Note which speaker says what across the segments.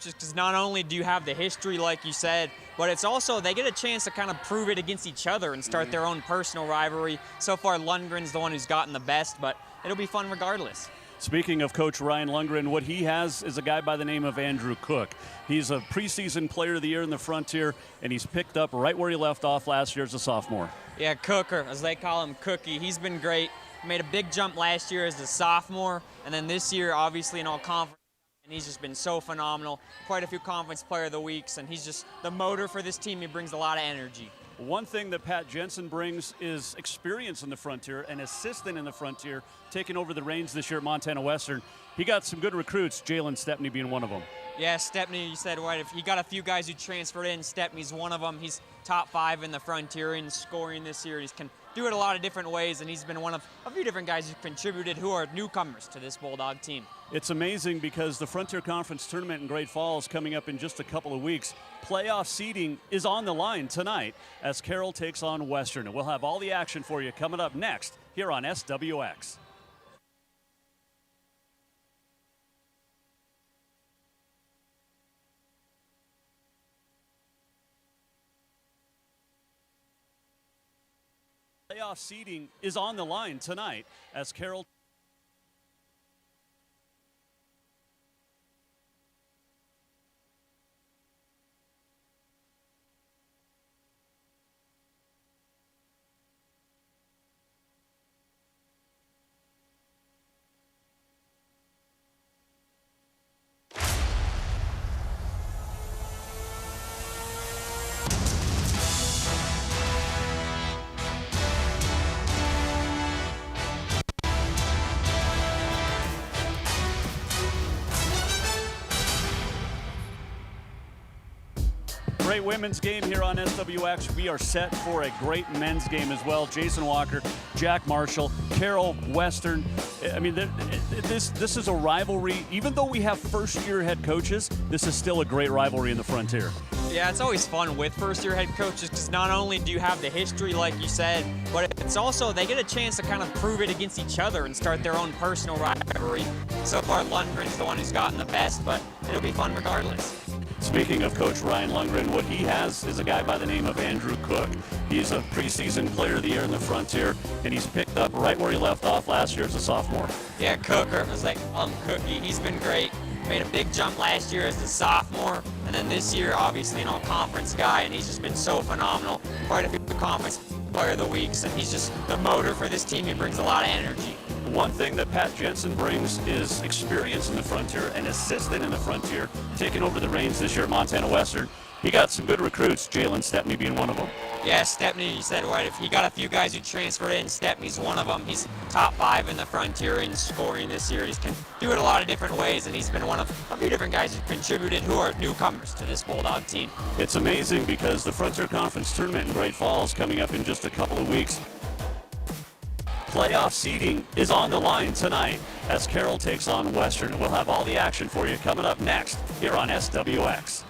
Speaker 1: coaches because not only do you have the history, like you said, but it's also they get a chance to kind of prove it against each other and start their own personal rivalry. So far, Lundgren's the one who's gotten the best, but it'll be fun regardless.
Speaker 2: Speaking of Coach Ryan Lundgren, what he has is a guy by the name of Andrew Cook. He's a preseason player of the year in the Frontier, and he's picked up right where he left off last year as a sophomore.
Speaker 1: Yeah, Cooker, as they call him, Cookie. He's been great. Made a big jump last year as a sophomore, and then this year, obviously, in all conference. And he's just been so phenomenal. Quite a few conference player of the weeks, and he's just the motor for this team. He brings a lot of energy.
Speaker 2: One thing that Pat Jensen brings is experience in the Frontier, an assistant in the Frontier, taking over the reins this year at Montana Western. He got some good recruits, Jalen Stepney being one of them.
Speaker 1: Yeah, Stepney, you said right. If he got a few guys who transferred in, Stepney's one of them. He's top 5 in the Frontier in scoring this year. He can do it a lot of different ways, and he's been one of a few different guys who contributed who are newcomers to this Bulldog team.
Speaker 2: It's amazing because the Frontier Conference tournament in Great Falls coming up in just a couple of weeks. Playoff seeding is on the line tonight as Carroll takes on Western. And we'll have all the action for you coming up next here on SWX. Playoff seeding is on the line tonight as Carroll. Great women's game here on SWX. We are set for a great men's game as well. Jason Walker, Jack Marshall, Carroll, Western. I mean, this is a rivalry. Even though we have first-year head coaches, this is still a great rivalry in the Frontier.
Speaker 1: Yeah, it's always fun with first-year head coaches because not only do you have the history, like you said, but it's also they get a chance to kind of prove it against each other and start their own personal rivalry. So far, Lundgren's the one who's gotten the best, but it'll be fun regardless.
Speaker 2: Speaking of Coach Ryan Lundgren, what he has is a guy by the name of Andrew Cook. He's a preseason player of the year in the Frontier, and he's picked up right where he left off last year as a sophomore.
Speaker 1: Yeah, Cooker, as they call him, Cookie. He's been great. Made a big jump last year as a sophomore, and then this year, obviously, an all-conference guy, and he's just been so phenomenal. Quite a few conference player of the weeks, and he's just the motor for this team. He brings a lot of energy.
Speaker 2: One thing that Pat Jensen brings is experience in the Frontier, an assistant in the Frontier, taking over the reins this year at Montana Western. He got some good recruits, Jalen Stepney being one of them.
Speaker 1: Yeah, Stepney, you said right. If he got a few guys who transferred in, Stepney's one of them. He's top 5 in the Frontier in scoring this year. He can do it a lot of different ways, and he's been one of a few different guys who contributed who are newcomers to this Bulldog team.
Speaker 2: It's amazing because the Frontier Conference tournament in Great Falls coming up in just a couple of weeks. Playoff seeding is on the line tonight as Carroll takes on Western. We'll have all the action for you coming up next here on SWX.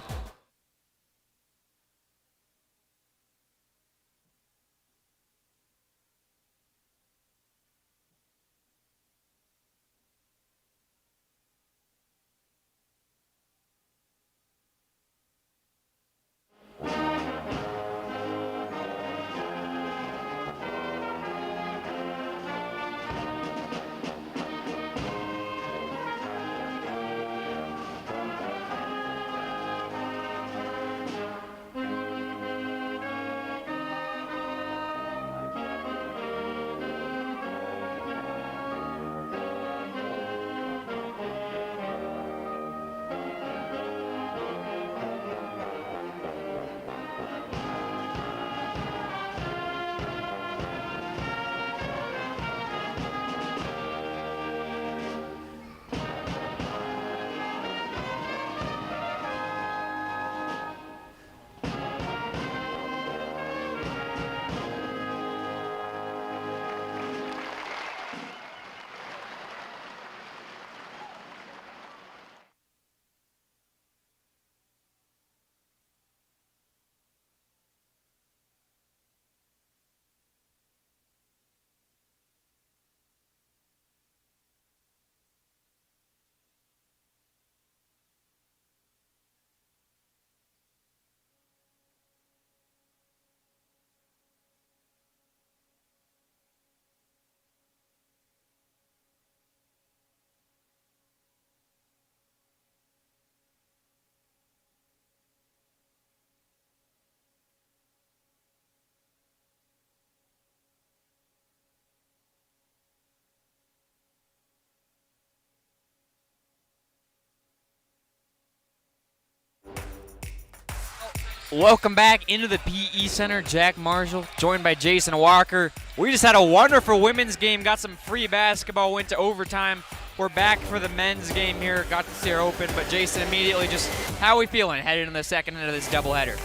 Speaker 3: Welcome back into the PE Center. Jack Marshall, joined by Jason Walker. We just had a wonderful women's game, got some free basketball, went to overtime. We're back for the men's game here, got to see her open, but Jason, immediately just how are we feeling headed into the second into this doubleheader?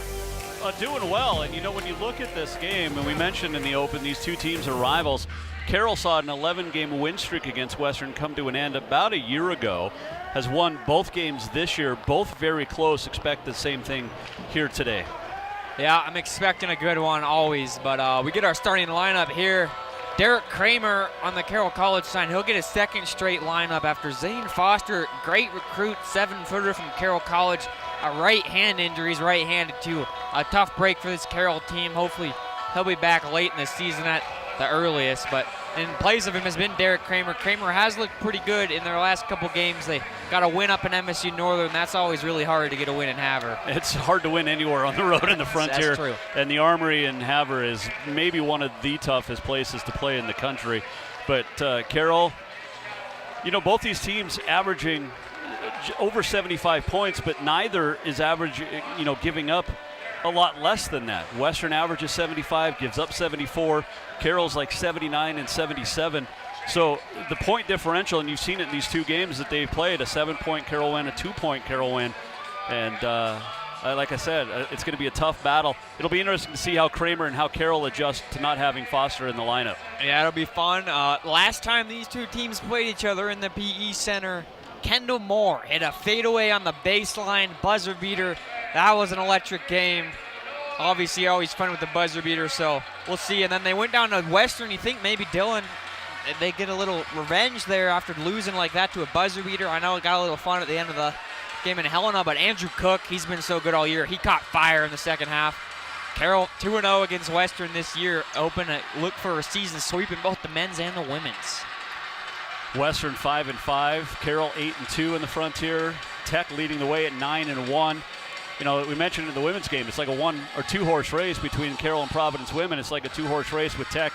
Speaker 2: Doing well, and when you look at this game, and we mentioned in the open, these two teams are rivals. Carroll saw an 11-game win streak against Western come to an end about a year ago, has won both games this year, both very close. Expect the same thing here today.
Speaker 3: Yeah, I'm expecting a good one always, but we get our starting lineup here. Derek Kramer on the Carroll College side. He'll get his second straight lineup after Zane Foster, great recruit, 7-footer from Carroll College. A right hand injury, he's right-handed too. A tough break for this Carroll team. Hopefully he'll be back late in the season at the earliest, but in place of him has been Derek Kramer. Kramer has looked pretty good in their last couple games. They got a win up in MSU Northern. That's always really hard to get a win in Havre.
Speaker 2: It's hard to win anywhere on the road in the Frontier.
Speaker 3: That's true.
Speaker 2: And the Armory in Havre is maybe one of the toughest places to play in the country. But Carroll, both these teams averaging over 75 points, but neither is giving up a lot less than that. Western averages 75, gives up 74. Carroll's like 79 and 77. So the point differential, and you've seen it in these two games that they've played, a 7-point Carroll win, a 2-point Carroll win. And like I said, it's going to be a tough battle. It'll be interesting to see how Kramer and how Carroll adjust to not having Foster in the lineup.
Speaker 3: Yeah, it'll be fun. Last time these two teams played each other in the PE Center, Kendall Moore hit a fadeaway on the baseline, buzzer beater. That was an electric game. Obviously, always fun with the buzzer beater, so we'll see. And then they went down to Western. You think maybe Dillon, they get a little revenge there after losing like that to a buzzer beater. I know it got a little fun at the end of the game in Helena, but Andrew Cook, he's been so good all year. He caught fire in the second half. Carroll 2-0 against Western this year. Open to look for a season sweep in both the men's and the women's.
Speaker 2: Western 5-5, Carroll 8-2 in the Frontier. Tech leading the way at 9-1. We mentioned in the women's game, it's like a 1 or 2 horse race between Carroll and Providence women. It's like a 2-horse race with Tech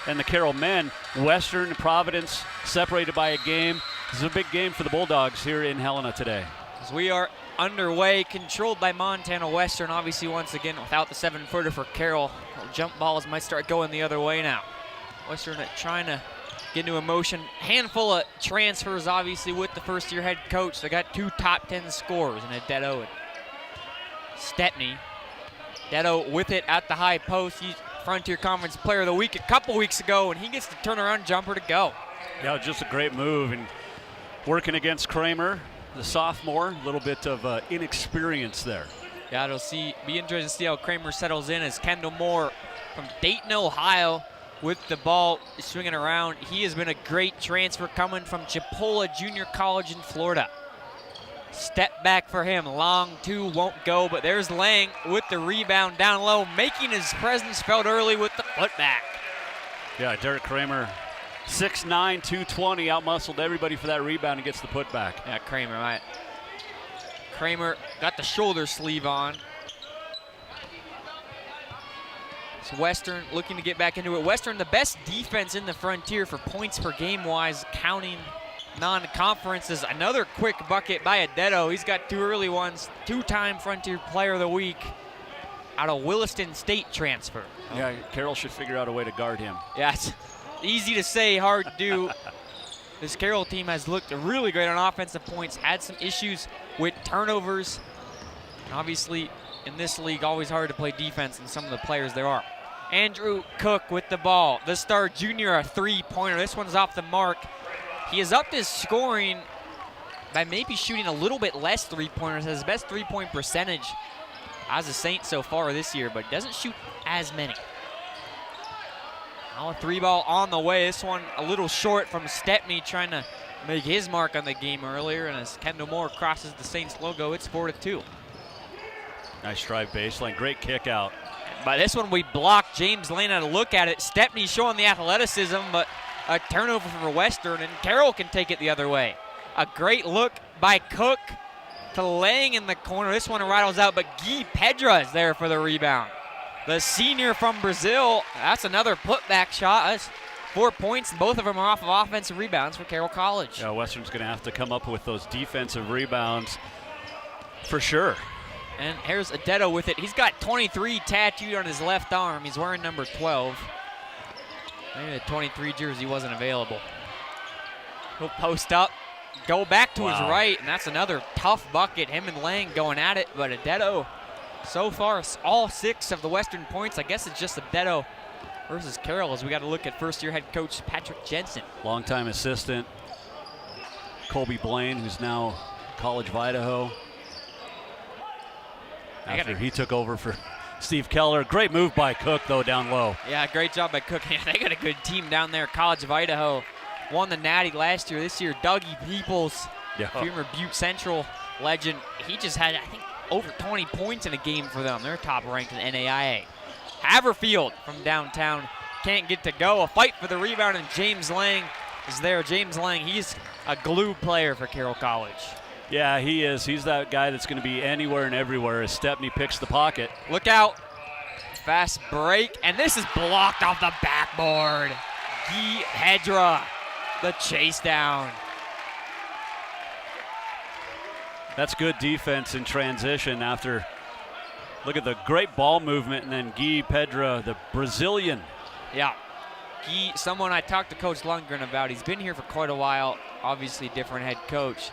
Speaker 2: and the Carroll men. Western and Providence separated by a game. This is a big game for the Bulldogs here in Helena today.
Speaker 3: As we are underway, controlled by Montana Western, obviously once again without the 7-footer for Carroll. Jump balls might start going the other way now. Western trying to get into a motion. Handful of transfers, obviously, with the first-year head coach. They got 2 top 10 scorers in Adetto and Stepney. Adetto with it at the high post. He's Frontier Conference Player of the Week a couple weeks ago, and he gets the turnaround jumper to go.
Speaker 2: Yeah, just a great move. And working against Kramer, the sophomore, a little bit of inexperience there.
Speaker 3: Yeah, it'll be interesting to see how Kramer settles in as Kendall Moore from Dayton, Ohio, with the ball swinging around. He has been a great transfer coming from Chipola Junior College in Florida. Step back for him, long 2 won't go, but there's Lang with the rebound down low, making his presence felt early with the putback.
Speaker 2: Yeah, Derek Kramer, 6'9", 220, outmuscled everybody for that rebound and gets the putback.
Speaker 3: Yeah, Kramer, right. Kramer got the shoulder sleeve on. So Western looking to get back into it. Western, the best defense in the Frontier for points per game wise, counting non-conferences. Another quick bucket by Adetto. He's got 2 early ones. 2-time Frontier Player of the Week out of Williston State transfer.
Speaker 2: Yeah, Carroll should figure out a way to guard him.
Speaker 3: Yeah, it's easy to say, hard to do. This Carroll team has looked really great on offensive points, had some issues with turnovers. And obviously, in this league, always hard to play defense, and some of the players there are. Andrew Cook with the ball. The star junior, a 3-pointer. This one's off the mark. He has upped his scoring by maybe shooting a little bit less 3-pointers. Has his best 3-point percentage as a Saint so far this year, but doesn't shoot as many. Now a 3-ball on the way. This one a little short from Stepney, trying to make his mark on the game earlier. And as Kendall Moore crosses the Saints logo, it's 4-2.
Speaker 2: Nice drive baseline, great kick out.
Speaker 3: By this one, we blocked. James Lane had a look at it. Stepney showing the athleticism, but a turnover for Western, and Carroll can take it the other way. A great look by Cook to Lang in the corner. This one rattles out, but Guy Pedra is there for the rebound. The senior from Brazil, that's another putback shot. That's 4 points, and both of them are off of offensive rebounds for Carroll College.
Speaker 2: Yeah, Western's going to have to come up with those defensive rebounds for sure.
Speaker 3: And here's Adetto with it. He's got 23 tattooed on his left arm. He's wearing number 12. Maybe the 23 jersey wasn't available. He'll post up, go back to his right, and that's another tough bucket. Him and Lang going at it, but Adetto, so far, all 6 of the Western points. I guess it's just Adetto versus Carroll, as we got to look at first-year head coach Patrick Jensen.
Speaker 2: Longtime assistant Colby Blaine, who's now College of Idaho. After he took over for Steve Keller. Great move by Cook, though, down low.
Speaker 3: Yeah, great job by Cook. Yeah, they got a good team down there. College of Idaho won the Natty last year. This year, Dougie Peoples, former Butte Central legend, he just had, I think, over 20 points in a game for them. They're top ranked in NAIA. Haverfield from downtown can't get to go. A fight for the rebound, and James Lang is there. James Lang, he's a glue player for Carroll College.
Speaker 2: Yeah, he is. He's that guy that's going to be anywhere and everywhere as Stepney picks the pocket.
Speaker 3: Look out. Fast break, and this is blocked off the backboard. Guy Hedra, the chase down.
Speaker 2: That's good defense in transition after, look at the great ball movement, and then Guy Pedra, the Brazilian.
Speaker 3: Yeah. Guy, someone I talked to Coach Lundgren about. He's been here for quite a while, obviously different head coach.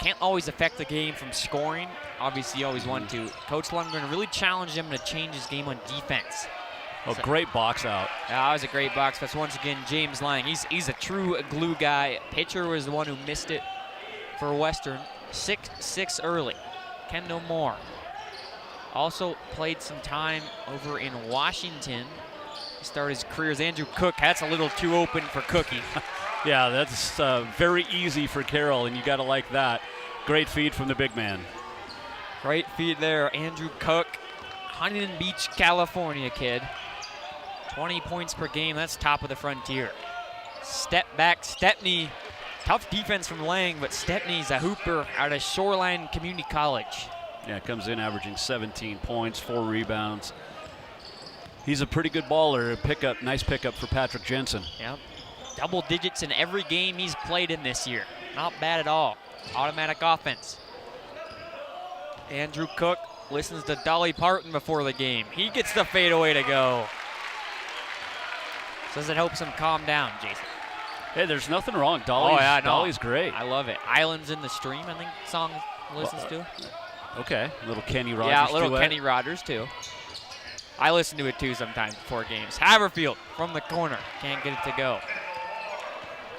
Speaker 3: Can't always affect the game from scoring. Obviously, you always want to. Coach Lundgren really challenged him to change his game on defense.
Speaker 2: Oh, great box out.
Speaker 3: Yeah, that was a great box. That's once again James Lang. He's a true glue guy. Pitcher was the one who missed it for Western. 6-6 early. Kendall Moore also played some time over in Washington. He started his career as Andrew Cook. That's a little too open for Cookie.
Speaker 2: Yeah, that's very easy for Carroll, and you got to like that. Great feed from the big man.
Speaker 3: Great feed there, Andrew Cook, Huntington Beach, California kid. 20 points per game, that's top of the frontier. Step back, Stepney. Tough defense from Lang, but Stepney's a hooper out of Shoreline Community College.
Speaker 2: Yeah, comes in averaging 17 points, 4 rebounds. He's a pretty good baller. Nice pickup for Patrick Jensen.
Speaker 3: Yep. Double digits in every game he's played in this year. Not bad at all. Automatic offense. Andrew Cook listens to Dolly Parton before the game. He gets the fadeaway to go. Says it helps him calm down, Jason.
Speaker 2: Hey, there's nothing wrong. Dolly's great.
Speaker 3: I love it. Islands in the Stream, I think song listens to.
Speaker 2: Okay, little Kenny Rogers.
Speaker 3: Yeah, little Kenny Rogers too. I listen to it too sometimes before games. Haverfield from the corner. Can't get it to go.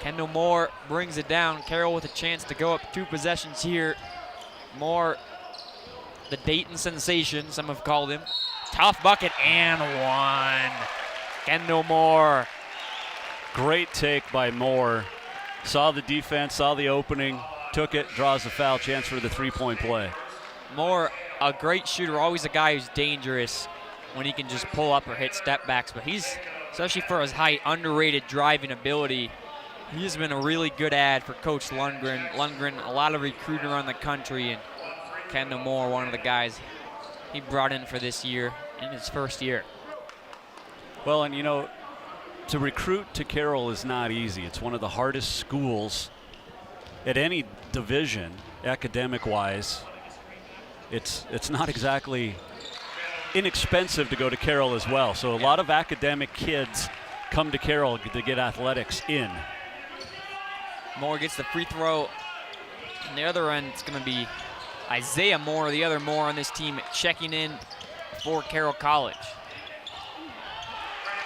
Speaker 3: Kendall Moore brings it down. Carroll with a chance to go up 2 possessions here. Moore, the Dayton sensation, some have called him. Tough bucket and 1. Kendall Moore.
Speaker 2: Great take by Moore. Saw the defense, saw the opening, took it, draws a foul, chance for the 3-point play.
Speaker 3: Moore, a great shooter, always a guy who's dangerous when he can just pull up or hit step backs, but he's, especially for his height, underrated driving ability. He's been a really good ad for Coach Lundgren. Lundgren, a lot of recruiter around the country, and Kendall Moore, one of the guys he brought in for this year in his first year.
Speaker 2: Well, and you know, to recruit to Carroll is not easy. It's one of the hardest schools at any division, academic-wise. It's not exactly inexpensive to go to Carroll as well. So a lot of academic kids come to Carroll to get athletics in.
Speaker 3: Moore gets the free throw. On the other end, it's going to be Isaiah Moore, the other Moore on this team, checking in for Carroll College.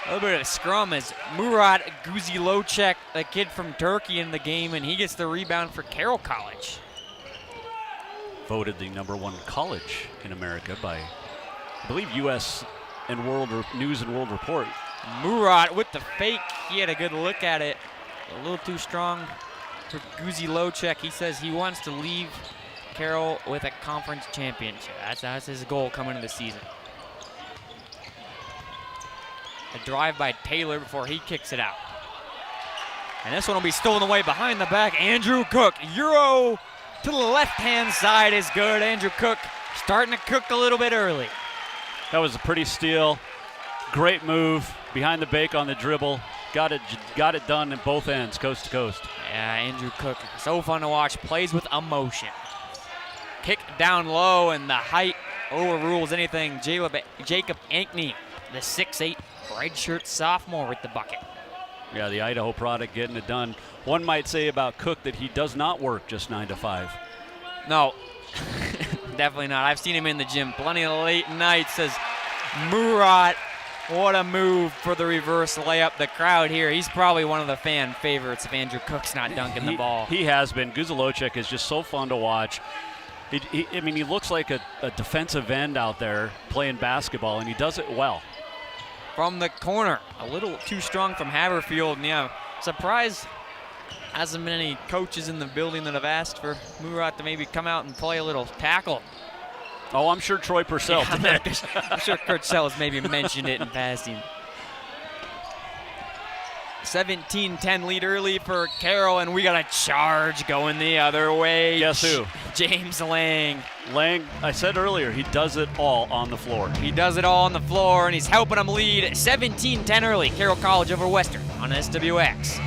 Speaker 3: A little bit of a scrum as Murat Guzilocek, the kid from Turkey, in the game, and he gets the rebound for Carroll College.
Speaker 2: Voted the #1 college in America by, I believe, U.S. and News and World Report.
Speaker 3: Murat with the fake. He had a good look at it. A little too strong for Guzilocek. He says he wants to leave Carroll with a conference championship. That's his goal coming into the season. A drive by Taylor before he kicks it out. And this one will be stolen away behind the back. Andrew Cook, Euro to the left-hand side is good. Andrew Cook starting to cook a little bit early.
Speaker 2: That was a pretty steal. Great move behind the bake on the dribble. Got it done at both ends, coast to coast.
Speaker 3: Yeah, Andrew Cook, so fun to watch. Plays with emotion. Kick down low, and the height overrules anything. Jacob Ankney, the 6'8" redshirt sophomore with the bucket.
Speaker 2: Yeah, the Idaho product getting it done. One might say about Cook that he does not work just 9 to 5.
Speaker 3: No, definitely not. I've seen him in the gym plenty of late nights. Says Murat, what a move for the reverse layup. The crowd here, he's probably one of the fan favorites if Andrew Cook's not dunking the ball.
Speaker 2: He has been. Guzalocek is just so fun to watch. I mean, he looks like a defensive end out there playing basketball, and he does it well.
Speaker 3: From the corner, a little too strong from Haverfield. And yeah, surprised hasn't been any coaches in the building that have asked for Murat to maybe come out and play a little tackle.
Speaker 2: Oh, I'm sure Troy Purcell did.
Speaker 3: I'm sure Kurt Sells maybe mentioned it in passing. 17-10 lead early for Carroll, and we got a charge going the other way.
Speaker 2: Guess who?
Speaker 3: James Lang.
Speaker 2: Lang, I said earlier, he does it all on the floor.
Speaker 3: He does it all on the floor, and he's helping them lead 17-10 early. Carroll College over Western on SWX.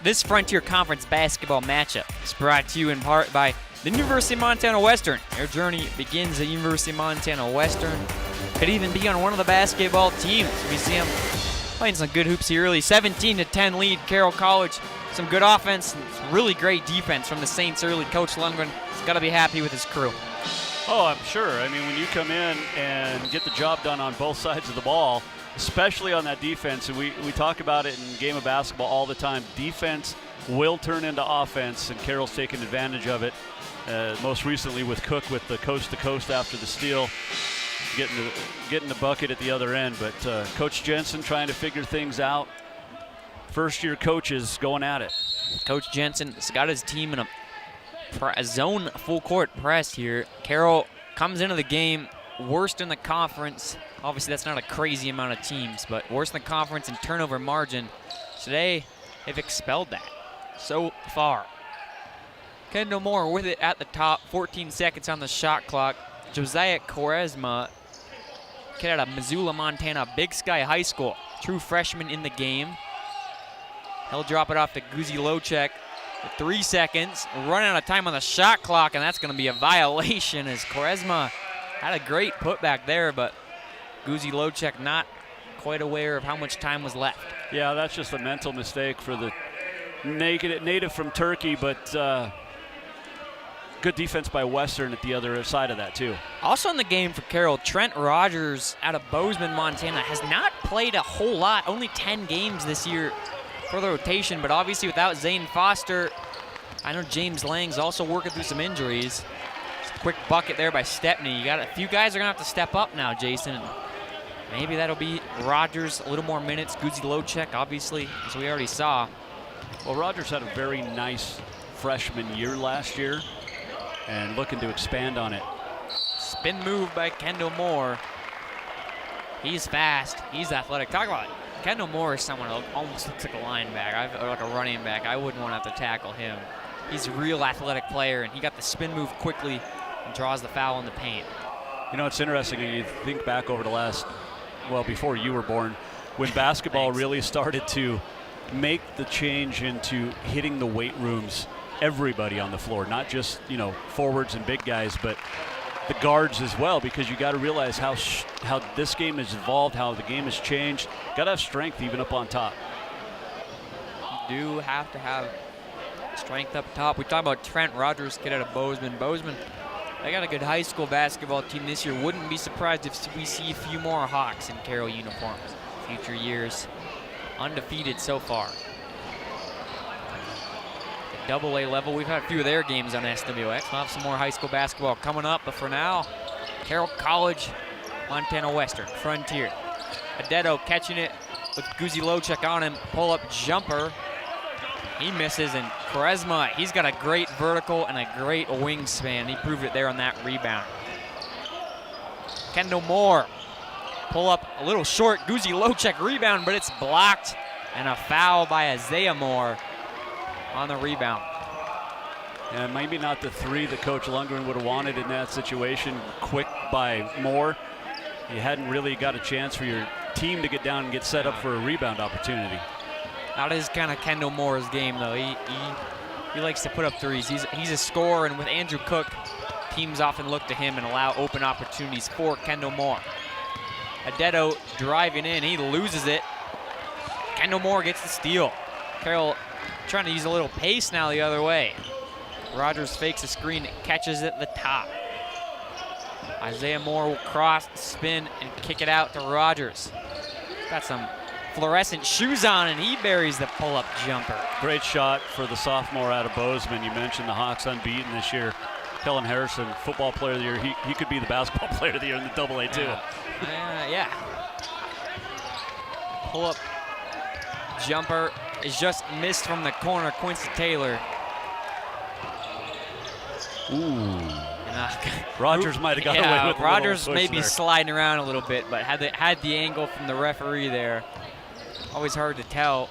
Speaker 3: This Frontier Conference basketball matchup is brought to you in part by the University of Montana Western. Their journey begins at University of Montana Western. Could even be on one of the basketball teams. We see them playing some good hoops here early. 17-10 lead, Carroll College. Some good offense, and really great defense from the Saints early. Coach Lundgren has got to be happy with his crew.
Speaker 2: Oh, I'm sure. I mean, when you come in and get the job done on both sides of the ball, especially on that defense, and we talk about it in game of basketball all the time, defense will turn into offense, and Carroll's taken advantage of it, most recently with Cook with the coast-to-coast after the steal, getting the bucket at the other end. But Coach Jensen trying to figure things out. First-year coaches going at it.
Speaker 3: Coach Jensen has got his team in a zone full-court press here. Carroll comes into the game worst in the conference. Obviously, that's not a crazy amount of teams, but worst in the conference in turnover margin. Today, they've expelled that so far. Kendall Moore with it at the top, 14 seconds on the shot clock. Josiah Quaresma, kid out of Missoula, Montana, Big Sky High School, true freshman in the game. He'll drop it off to Guzalocek. 3 seconds, running out of time on the shot clock, and that's going to be a violation as Quaresma had a great putback there, but Guzalocek not quite aware of how much time was left.
Speaker 2: Yeah, that's just a mental mistake for the native from Turkey, but good defense by Western at the other side of that, too.
Speaker 3: Also in the game for Carroll, Trent Rogers out of Bozeman, Montana, has not played a whole lot, only 10 games this year for the rotation, but obviously without Zane Foster, I know James Lang's also working through some injuries. Just a quick bucket there by Stepney. You got a few guys are gonna have to step up now, Jason. Maybe that'll be Rogers, a little more minutes. Guzalocek, obviously, as we already saw.
Speaker 2: Well, Rogers had a very nice freshman year last year and looking to expand on it.
Speaker 3: Spin move by Kendall Moore. He's fast, he's athletic. Talk about it. Kendall Moore is someone who almost looks like a linebacker, like a running back. I wouldn't want to have to tackle him. He's a real athletic player, and he got the spin move quickly and draws the foul in the paint.
Speaker 2: You know, it's interesting when you think back over the last, well, before you were born, when basketball really started to make the change into hitting the weight rooms, everybody on the floor, not just, you know, forwards and big guys, but the guards as well, because you got to realize how this game has evolved, how the game has changed. Got to have strength even up on top.
Speaker 3: You do have to have Strength up top. We talk about Trent Rogers, kid out of Bozeman. Bozeman, they got a good high school basketball team this year. Wouldn't be surprised if we see a few more Hawks in Carroll uniforms. Future years, undefeated so far. At AA level, we've had a few of their games on SWX. We'll have some more high school basketball coming up, but for now, Carroll College, Montana Western, Frontier. Adetto catching it with Guzi Locek on him. Pull-up jumper. He misses, and Quaresma, he's got a great vertical and a great wingspan. He proved it there on that rebound. Kendall Moore, pull up a little short. Guzi Locek rebound, but it's blocked, and a foul by Isaiah Moore on the rebound.
Speaker 2: Yeah, maybe not the three that Coach Lundgren would have wanted in that situation. Quick by Moore. You hadn't really got a chance for your team to get down and get set up for a rebound opportunity.
Speaker 3: That is kind of Kendall Moore's game, though. He likes to put up threes. He's a scorer, and with Andrew Cook, teams often look to him and allow open opportunities for Kendall Moore. Adetto driving in. He loses it. Kendall Moore gets the steal. Carroll trying to use a little pace now the other way. Rogers fakes a screen, catches it at the top. Isaiah Moore will cross, spin, and kick it out to Rogers. Got some fluorescent shoes on, and he buries the pull-up jumper.
Speaker 2: Great shot for the sophomore out of Bozeman. You mentioned the Hawks unbeaten this year. Kellen Harrison, football player of the year. He could be the basketball player of the year in the AA too.
Speaker 3: Yeah. Pull-up jumper is just missed from the corner. Quincy Taylor.
Speaker 2: Ooh. Rogers might have got away with
Speaker 3: Rogers
Speaker 2: a
Speaker 3: maybe
Speaker 2: there.
Speaker 3: Sliding around a little bit, but had the angle from the referee there. Always hard to tell.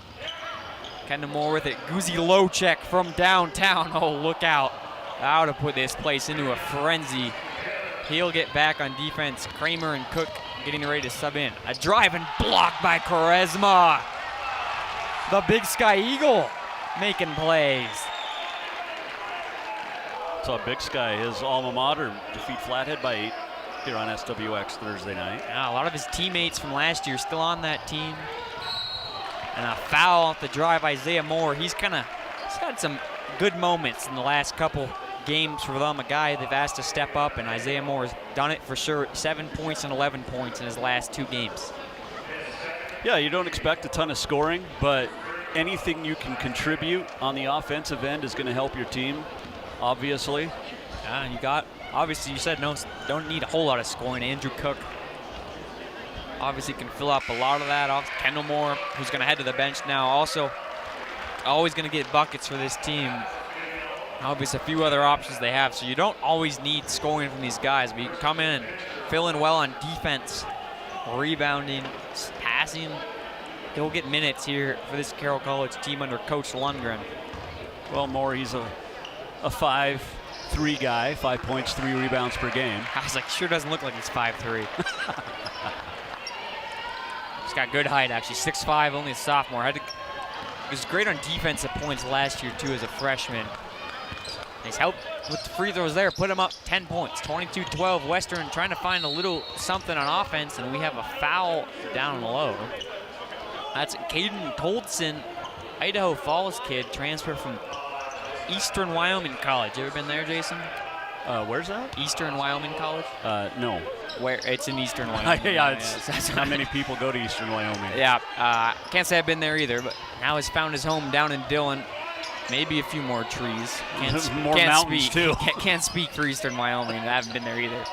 Speaker 3: Kendall Moore with it. Guzi Locek from downtown. Oh, look out. That would have put this place into a frenzy. He'll get back on defense. Kramer and Cook getting ready to sub in. A drive and blocked by Quaresma. The Big Sky Eagle making plays.
Speaker 2: Saw Big Sky, his alma mater, defeat Flathead by 8 here on SWX Thursday night.
Speaker 3: Yeah, a lot of his teammates from last year still on that team. And a foul off the drive, Isaiah Moore. He's had some good moments in the last couple games for them. A guy they've asked to step up, and Isaiah Moore has done it for sure. 7 points and 11 points in his last 2 games.
Speaker 2: Yeah, you don't expect a ton of scoring, but anything you can contribute on the offensive end is going to help your team, obviously.
Speaker 3: Yeah, and obviously you said don't need a whole lot of scoring. Andrew Cook obviously can fill up a lot of that. Kendall Moore, who's going to head to the bench now, also always going to get buckets for this team. Obviously a few other options they have, so you don't always need scoring from these guys, but you can come in and fill in well on defense, rebounding, passing. He'll get minutes here for this Carroll College team under Coach Lundgren.
Speaker 2: Well, Moore, he's a 5'3" guy, 5 points, 3 rebounds per game.
Speaker 3: I was like, sure doesn't look like he's 5'3". He's got good height, actually. 6'5", only a sophomore. He was great on defensive points last year, too, as a freshman. He's helped with the free throws there, put him up 10 points. 22-12, Western trying to find a little something on offense, and we have a foul down low. That's Caden Toldson, Idaho Falls kid, transferred from Eastern Wyoming College. You ever been there, Jason?
Speaker 2: Where's that?
Speaker 3: Eastern Wyoming College?
Speaker 2: No.
Speaker 3: Where it's in Eastern Wyoming.
Speaker 2: That's not many people go to Eastern Wyoming.
Speaker 3: Yeah, can't say I've been there either, but now has found his home down in Dillon. Maybe a few more trees.
Speaker 2: More mountains, too.
Speaker 3: Can't speak for Eastern Wyoming. I haven't been there either.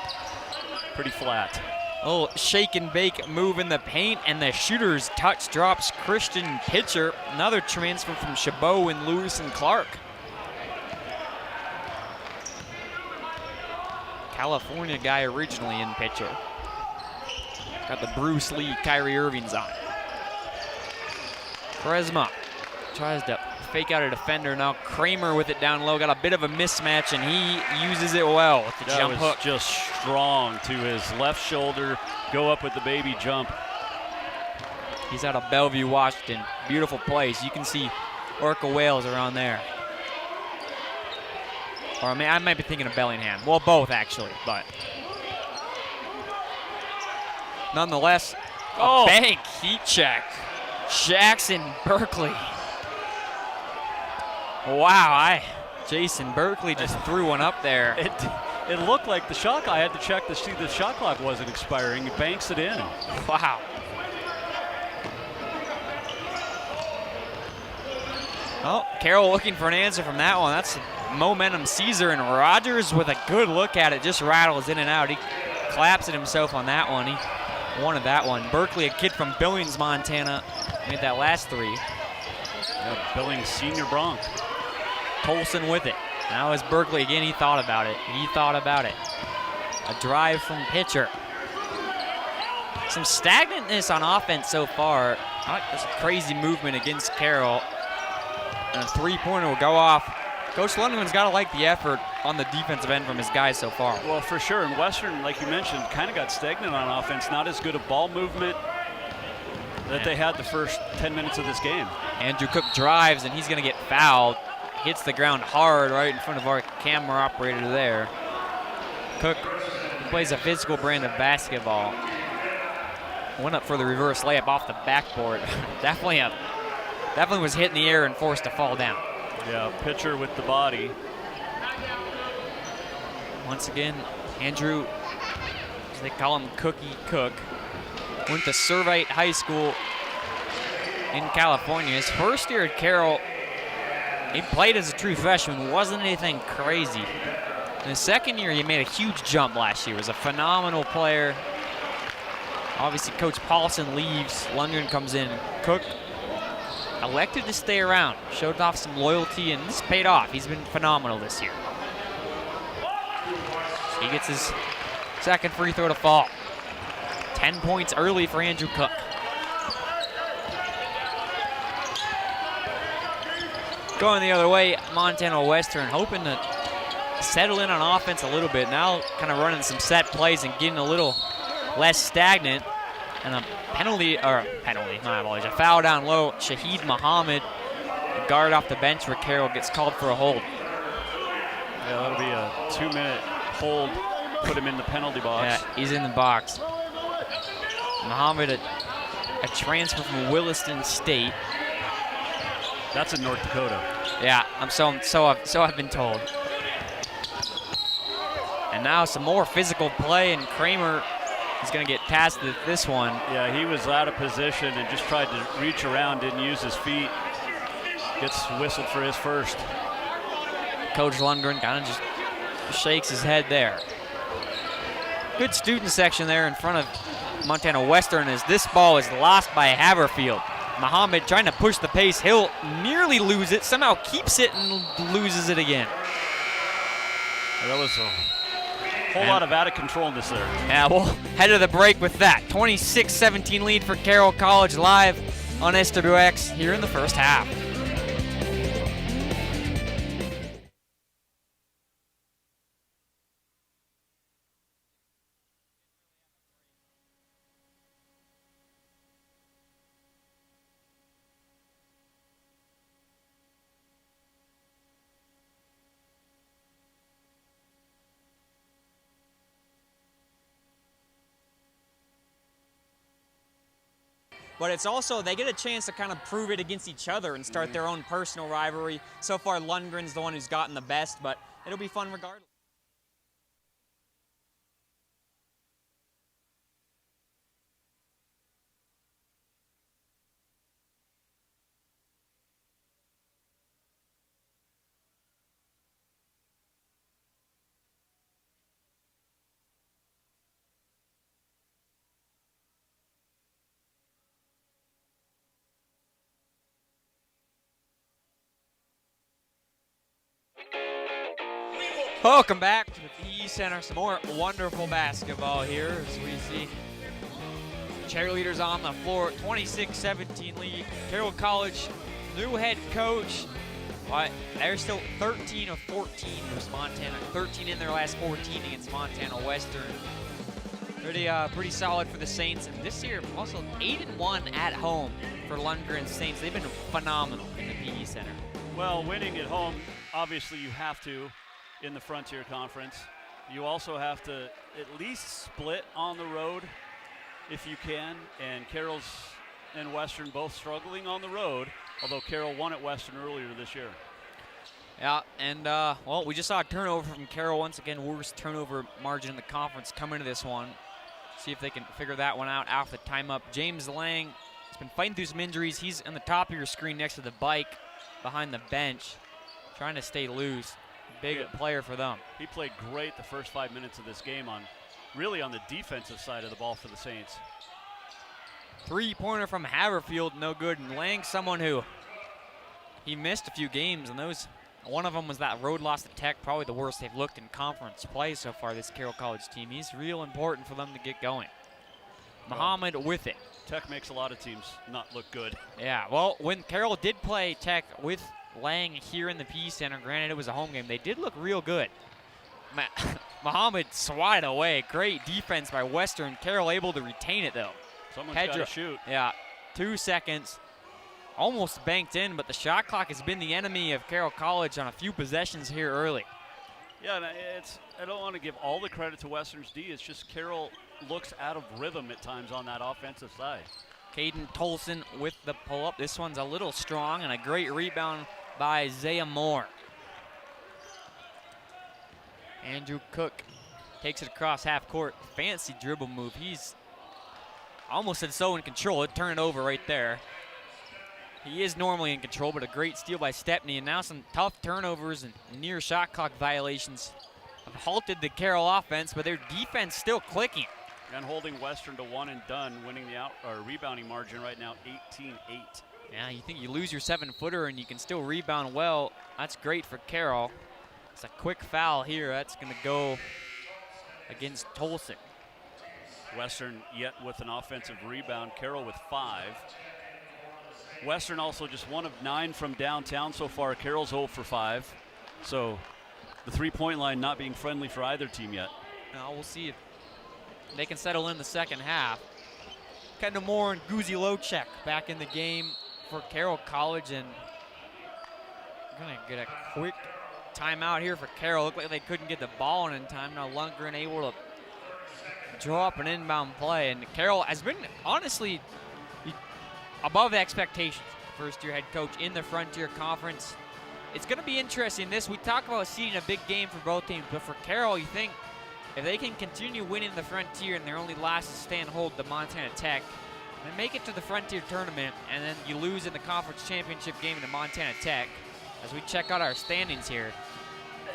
Speaker 2: Pretty flat.
Speaker 3: Oh, shake and bake move in the paint, and the shooter's touch drops Christian Pitcher. Another transfer from Chabot and Lewis and Clark. California guy originally in Pitcher. Got the Bruce Lee, Kyrie Irving's on. Quaresma tries to fake out a defender. Now Kramer with it down low. Got a bit of a mismatch, and he uses it well with the jump hook.
Speaker 2: Just strong to his left shoulder. Go up with the baby jump.
Speaker 3: He's out of Bellevue, Washington. Beautiful place. You can see Orca Whales around there. Or I might be thinking of Bellingham. Well, both actually, but nonetheless, a bank heat check. Jackson Berkeley. Wow, Jason Berkeley just threw one up there.
Speaker 2: It looked like the shot clock. I had to check to see the shot clock wasn't expiring. He banks it in.
Speaker 3: Wow. Oh, Carroll looking for an answer from that one. That's momentum Caesar, and Rogers with a good look at it, just rattles in and out. He claps at himself on that one. He wanted that one. Berkeley, a kid from Billings, Montana, made that last three.
Speaker 2: Yeah, Billings senior Bronc.
Speaker 3: Tolson with it. Now is Berkeley again. He thought about it. A drive from pitcher. Some stagnantness on offense so far. Not just crazy movement against Carroll. And a three-pointer will go off. Coach Lundgren's got to like the effort on the defensive end from his guys so far.
Speaker 2: Well, for sure. And Western, like you mentioned, kind of got stagnant on offense. Not as good a ball movement that they had the first 10 minutes of this game.
Speaker 3: Andrew Cook drives, and he's going to get fouled. Hits the ground hard right in front of our camera operator there. Cook plays a physical brand of basketball. Went up for the reverse layup off the backboard. Definitely was hit in the air and forced to fall down.
Speaker 2: Yeah, pitcher with the body.
Speaker 3: Once again, Andrew, as they call him Cookie Cook, went to Servite High School in California. His first year at Carroll, he played as a true freshman, wasn't anything crazy. In his second year, he made a huge jump last year. Was a phenomenal player. Obviously, Coach Paulson leaves. Lundgren comes in. Cook elected to stay around. Showed off some loyalty, and this paid off. He's been phenomenal this year. He gets his second free throw to fall. 10 points early for Andrew Cook. Going the other way, Montana Western hoping to settle in on offense a little bit. Now kind of running some set plays and getting a little less stagnant. And a a foul down low. Shahid Muhammad, the guard off the bench for Carroll, gets called for a hold.
Speaker 2: Yeah, that'll be a 2-minute hold. Put him in the penalty box.
Speaker 3: Yeah, he's in the box. Muhammad, a transfer from Williston State.
Speaker 2: That's in North Dakota.
Speaker 3: Yeah, I've been told. And now some more physical play, and Kramer is going to get past this one.
Speaker 2: Yeah, he was out of position and just tried to reach around, didn't use his feet. Gets whistled for his first.
Speaker 3: Coach Lundgren kind of just shakes his head there. Good student section there in front of Montana Western as this ball is lost by Haverfield. Muhammad trying to push the pace. He'll nearly lose it, somehow keeps it and loses it again.
Speaker 2: That was a whole lot of out of control in this there.
Speaker 3: Yeah, we'll head to the break with that. 26-17 lead for Carroll College live on SWX here in the first half. But it's also, they get a chance to kind of prove it against each other and start their own personal rivalry. So far, Lundgren's the one who's gotten the best, but it'll be fun regardless. Welcome back to the PE Center. Some more wonderful basketball here as we see cheerleaders on the floor. 26-17 lead. Carroll College, new head coach. But they're still 13 of 14 versus Montana. 13 in their last 14 against Montana Western. Pretty solid for the Saints. And this year, also 8-1 at home for Lundgren Saints. They've been phenomenal in the PE Center.
Speaker 2: Well, winning at home, obviously you have to. In the Frontier Conference. You also have to at least split on the road if you can, and Carroll's and Western both struggling on the road, although Carroll won at Western earlier this year.
Speaker 3: Yeah, and well, we just saw a turnover from Carroll once again. Worst turnover margin in the conference coming into this one. See if they can figure that one out after the timeout. James Lang has been fighting through some injuries. He's on the top of your screen next to the bike behind the bench, trying to stay loose. Big player for them.
Speaker 2: He played great the first 5 minutes of this game really on the defensive side of the ball for the Saints.
Speaker 3: Three-pointer from Haverfield, no good. And Lang, someone who he missed a few games, and one of them was that road loss to Tech, probably the worst they've looked in conference play so far, this Carroll College team. He's real important for them to get going. Muhammad with it.
Speaker 2: Tech makes a lot of teams not look good.
Speaker 3: Yeah, well, when Carroll did play Tech with Lang here in the PE Center, granted it was a home game, they did look real good. Muhammad swatted away. Great defense by Western. Carroll able to retain it, though.
Speaker 2: Someone's got to shoot.
Speaker 3: Yeah, 2 seconds. Almost banked in, but the shot clock has been the enemy of Carroll College on a few possessions here early.
Speaker 2: Yeah, and I don't want to give all the credit to Western's D. It's just Carroll looks out of rhythm at times on that offensive side.
Speaker 3: Caden Tolson with the pull-up. This one's a little strong, and a great rebound by Isaiah Moore. Andrew Cook takes it across half court. Fancy dribble move. He's almost said so in control. It turned it over right there. He is normally in control, but a great steal by Stepney. And now some tough turnovers and near shot clock violations have halted the Carroll offense, but their defense still clicking.
Speaker 2: And holding Western to one and done, winning the rebounding margin right now, 18-8.
Speaker 3: Yeah, you think you lose your 7-footer and you can still rebound well. That's great for Carroll. It's a quick foul here. That's going to go against Tolson.
Speaker 2: Western yet with an offensive rebound. Carroll with 5. Western also just 1 of 9 from downtown so far. Carroll's 0 for 5. So the three-point line not being friendly for either team yet.
Speaker 3: Now we'll see if they can settle in the second half. Kendall Moore and Guzi Locek back in the game for Carroll College, and we're going to get a quick timeout here for Carroll. Looked like they couldn't get the ball in time. Now Lundgren able to draw up an inbound play, and Carroll has been honestly above expectations. First-year head coach in the Frontier Conference. It's going to be interesting. We talk about seeding a big game for both teams, but for Carroll, you think if they can continue winning the Frontier and their only loss is stay and hold the Montana Tech, and make it to the Frontier tournament, and then you lose in the conference championship game to Montana Tech, as we check out our standings here,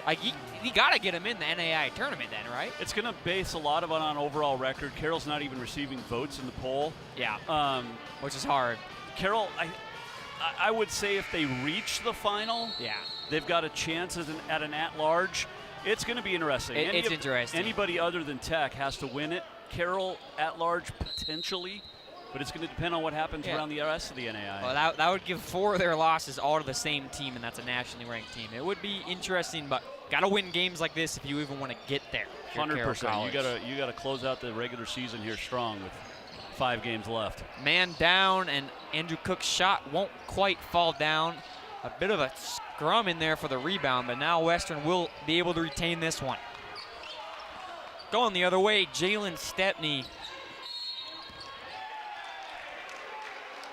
Speaker 3: like you got to get them in the NAI tournament then, right?
Speaker 2: It's going to base a lot of it on overall record. Carroll's not even receiving votes in the poll.
Speaker 3: Yeah, which is hard.
Speaker 2: Carroll, I would say if they reach the final,
Speaker 3: yeah,
Speaker 2: they've got a chance at an at-large. It's going to be interesting.
Speaker 3: It's interesting.
Speaker 2: Anybody other than Tech has to win it. Carroll at-large potentially, but it's going to depend on what happens around the rest of the NAI.
Speaker 3: Well, that would give 4 of their losses all to the same team, and that's a nationally ranked team. It would be interesting, but got to win games like this if you even want to get there.
Speaker 2: 100%. You got to close out the regular season here strong with 5 games left.
Speaker 3: Man down, and Andrew Cook's shot won't quite fall down. A bit of a scrum in there for the rebound, but now Western will be able to retain this one. Going the other way, Jalen Stepney.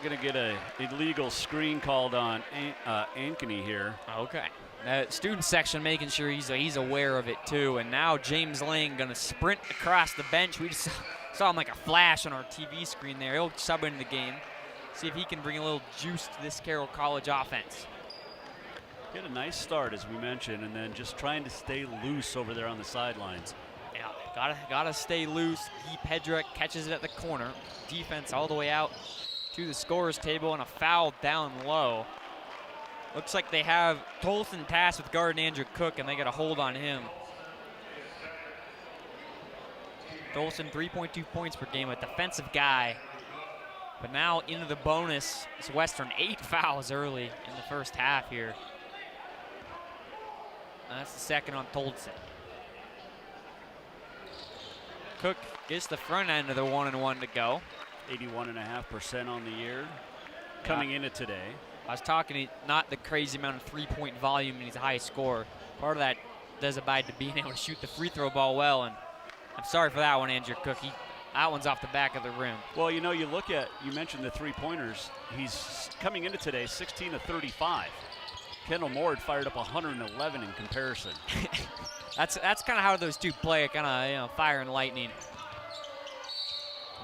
Speaker 2: Going to get a illegal screen called on Ankeny here.
Speaker 3: Okay. The student section making sure he's aware of it too. And now James Lang going to sprint across the bench. We just saw him like a flash on our TV screen there. He'll sub into the game. See if he can bring a little juice to this Carroll College offense.
Speaker 2: Get a nice start, as we mentioned, and then just trying to stay loose over there on the sidelines.
Speaker 3: Yeah, gotta stay loose. Guy Pedra catches it at the corner. Defense all the way out to the scorer's table, and a foul down low. Looks like they have Tolson tasked with guarding Andrew Cook, and they got a hold on him. Tolson 3.2 points per game, a defensive guy. But now into the bonus, it's Western 8 fouls early in the first half here. That's the second on Tolson. Cook gets the front end of the 1-and-1 to go.
Speaker 2: 81.5% on the year coming into today.
Speaker 3: I was talking not the crazy amount of three-point volume, and he's a high scorer. Part of that does abide to being able to shoot the free throw ball well, and I'm sorry for that one, Andrew Cook. That one's off the back of the rim.
Speaker 2: Well, you mentioned the three-pointers. He's coming into today 16 of 35. Kendall Moore had fired up 111 in comparison.
Speaker 3: That's kind of how those two play, kind of fire and lightning.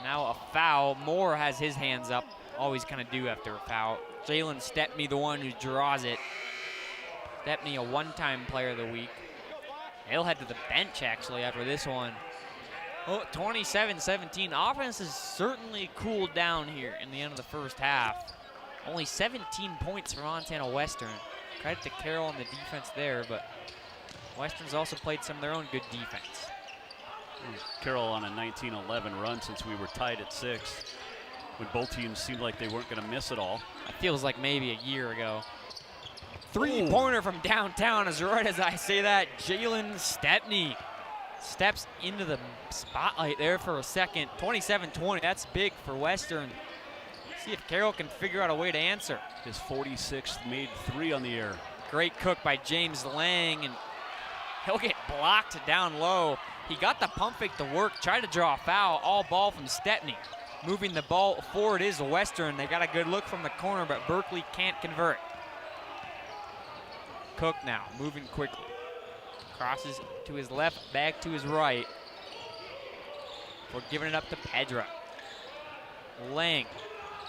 Speaker 3: Now a foul. Moore has his hands up. Always kind of do after a foul. Jalen Stepney, the one who draws it. Stepney, a one-time player of the week. He'll head to the bench, actually, after this one. Oh, 27-17. Offense has certainly cooled down here in the end of the first half. Only 17 points for Montana Western. Credit to Carroll and the defense there, but Western's also played some of their own good defense.
Speaker 2: Carroll on a 19-11 run since we were tied at 6, when both teams seemed like they weren't going to miss it all.
Speaker 3: It feels like maybe a year ago. Three-pointer from downtown, as right as I say that, Jalen Stepney steps into the spotlight there for a second. 27-20, that's big for Western. See if Carroll can figure out a way to answer.
Speaker 2: His 46th made 3 on the air.
Speaker 3: Great cook by James Lang, and he'll get blocked down low. He got the pump fake to work, tried to draw a foul, all ball from Stepney. Moving the ball forward is Western. They got a good look from the corner, but Berkeley can't convert. Cook now, moving quickly. Crosses to his left, back to his right. We're giving it up to Pedra. Lang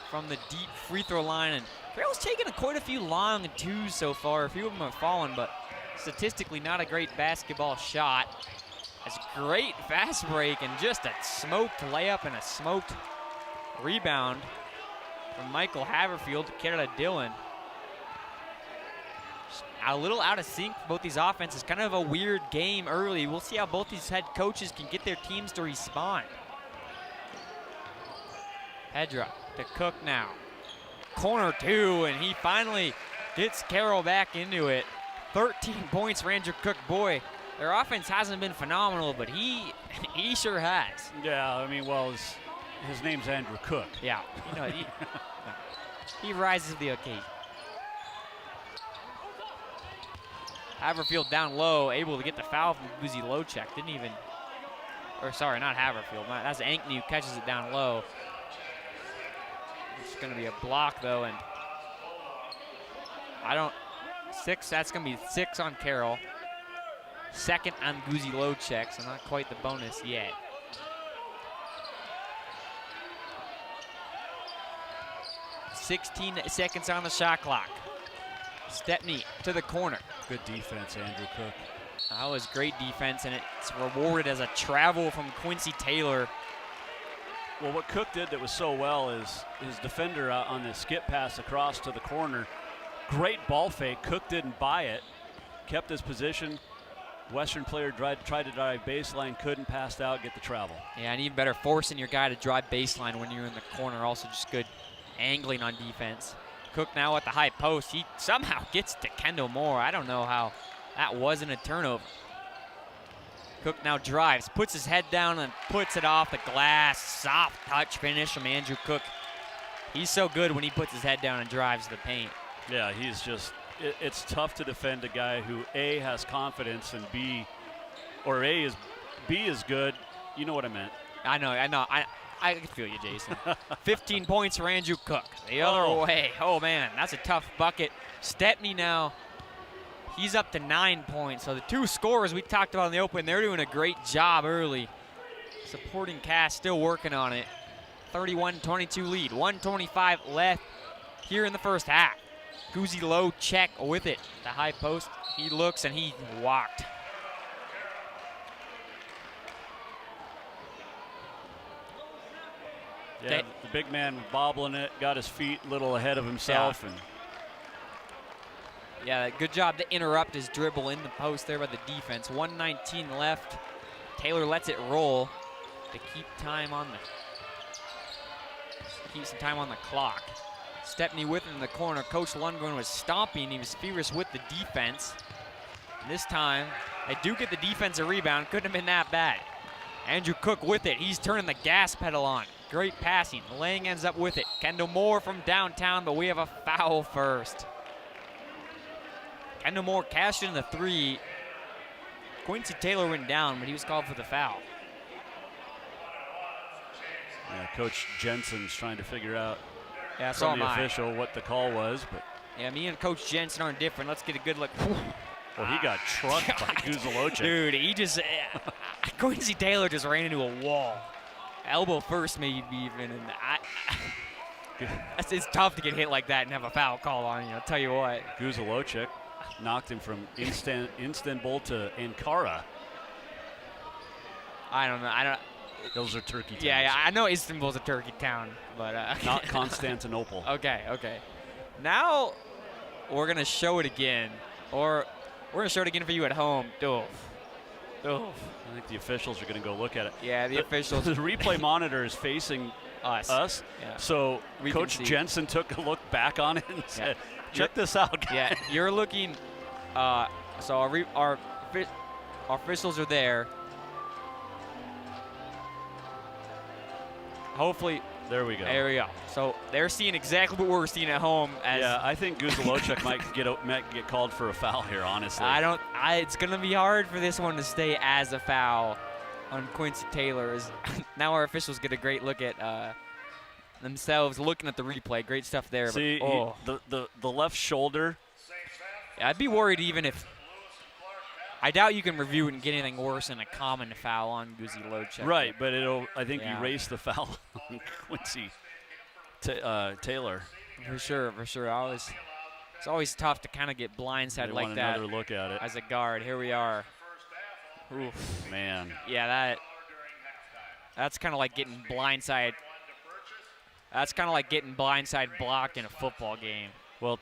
Speaker 3: from the deep free throw line, and Carroll's taken quite a few long twos so far. A few of them have fallen, but statistically not a great basketball shot. That's a great fast break and just a smoked layup and a smoked rebound from Michael Haverfield to Canada Dillon. A little out of sync for both these offenses. Kind of a weird game early. We'll see how both these head coaches can get their teams to respond. Pedra to Cook now. Corner 2, and he finally gets Carroll back into it. 13 points for Andrew Cook. Boy, their offense hasn't been phenomenal, but he sure has.
Speaker 2: Yeah, I mean, well, his name's Andrew Cook.
Speaker 3: Yeah, he rises to the occasion. Haverfield down low, able to get the foul from Guzi Lochek. Didn't even, or sorry, not Haverfield. That's Ankney who catches it down low. It's going to be a block though, and that's going to be 6 on Carroll. Second on Guzi Lochek, so not quite the bonus yet. .16 seconds on the shot clock. Stepney to the corner.
Speaker 2: Good defense, Andrew Cook.
Speaker 3: That was great defense, and it's rewarded as a travel from Quincy Taylor.
Speaker 2: Well, what Cook did that was so well is his defender on the skip pass across to the corner. Great ball fake. Cook didn't buy it. Kept his position. Western player tried to drive baseline, couldn't, passed out, get the travel.
Speaker 3: Yeah, and even better, forcing your guy to drive baseline when you're in the corner. Also just good angling on defense. Cook now at the high post. He somehow gets to Kendall Moore. I don't know how that wasn't a turnover. Cook now drives, puts his head down and puts it off the glass. Soft touch finish from Andrew Cook. He's so good when he puts his head down and drives the paint.
Speaker 2: Yeah, he's just, it's tough to defend a guy who A, has confidence, and B is good. You know what I meant.
Speaker 3: I know. I can feel you, Jason. 15 points for Andrew Cook. The other way. Oh, man, that's a tough bucket. Stepney now, he's up to 9 points. So the two scorers we talked about in the open, they're doing a great job early. Supporting cast still working on it. 31-22 lead. 1:25 left here in the first half. Guzi Lochek with it. The high post. He looks and he walked.
Speaker 2: Yeah, the big man bobbling it, got his feet a little ahead of himself.
Speaker 3: Yeah, good job to interrupt his dribble in the post there by the defense. 1:19 left. Taylor lets it roll to keep some time on the clock. Stepney with him in the corner. Coach Lundgren was stomping. He was furious with the defense. And this time, they do get the defensive rebound. Couldn't have been that bad. Andrew Cook with it. He's turning the gas pedal on. Great passing. Lang ends up with it. Kendall Moore from downtown, but we have a foul first. Kendall Moore cashed in the 3. Quincy Taylor went down, but he was called for the foul.
Speaker 2: Yeah, Coach Jensen's trying to figure out
Speaker 3: Yeah,
Speaker 2: from the official what the call was, but
Speaker 3: Yeah, me and Coach Jensen aren't different. Let's get a good look.
Speaker 2: Well, he got trucked by Guzalocic.
Speaker 3: Dude, he just Quincy Taylor just ran into a wall. Elbow first, maybe even, and it's tough to get hit like that and have a foul call on you. I'll tell you what.
Speaker 2: Guzalocic knocked him from Istanbul to Ankara.
Speaker 3: I don't know.
Speaker 2: Those are turkey towns.
Speaker 3: Yeah, I know Istanbul's a turkey town, but
Speaker 2: not Constantinople.
Speaker 3: Okay. Now we're gonna show it again, or we're gonna show it again for you at home. Oof.
Speaker 2: I think the officials are gonna go look at it.
Speaker 3: Yeah, the officials.
Speaker 2: The replay monitor is facing us.
Speaker 3: Yeah.
Speaker 2: So Coach Jensen took a look back on it and said, "Check this out."
Speaker 3: Yeah, you're looking. So our officials are there. Hopefully.
Speaker 2: There we go.
Speaker 3: There we go. So they're seeing exactly what we're seeing at home.
Speaker 2: Yeah, I think Guzalocic might get called for a foul here, honestly.
Speaker 3: It's going to be hard for this one to stay as a foul on Quincy Taylor. Now our officials get a great look at themselves looking at the replay. Great stuff there.
Speaker 2: See, the left shoulder.
Speaker 3: Yeah, I'd be worried even if. I doubt you can review it and get anything worse than a common foul on Guzalocic.
Speaker 2: Right, but it'll, I think, erase the foul on Quincy Taylor.
Speaker 3: For sure. It's always tough to kind of get blindsided like that.
Speaker 2: Another look at it.
Speaker 3: As a guard. Here we are.
Speaker 2: Oof. Man.
Speaker 3: Yeah, that's kind of like getting blindside. That's kind of like getting blindside blocked in a football game.
Speaker 2: Well,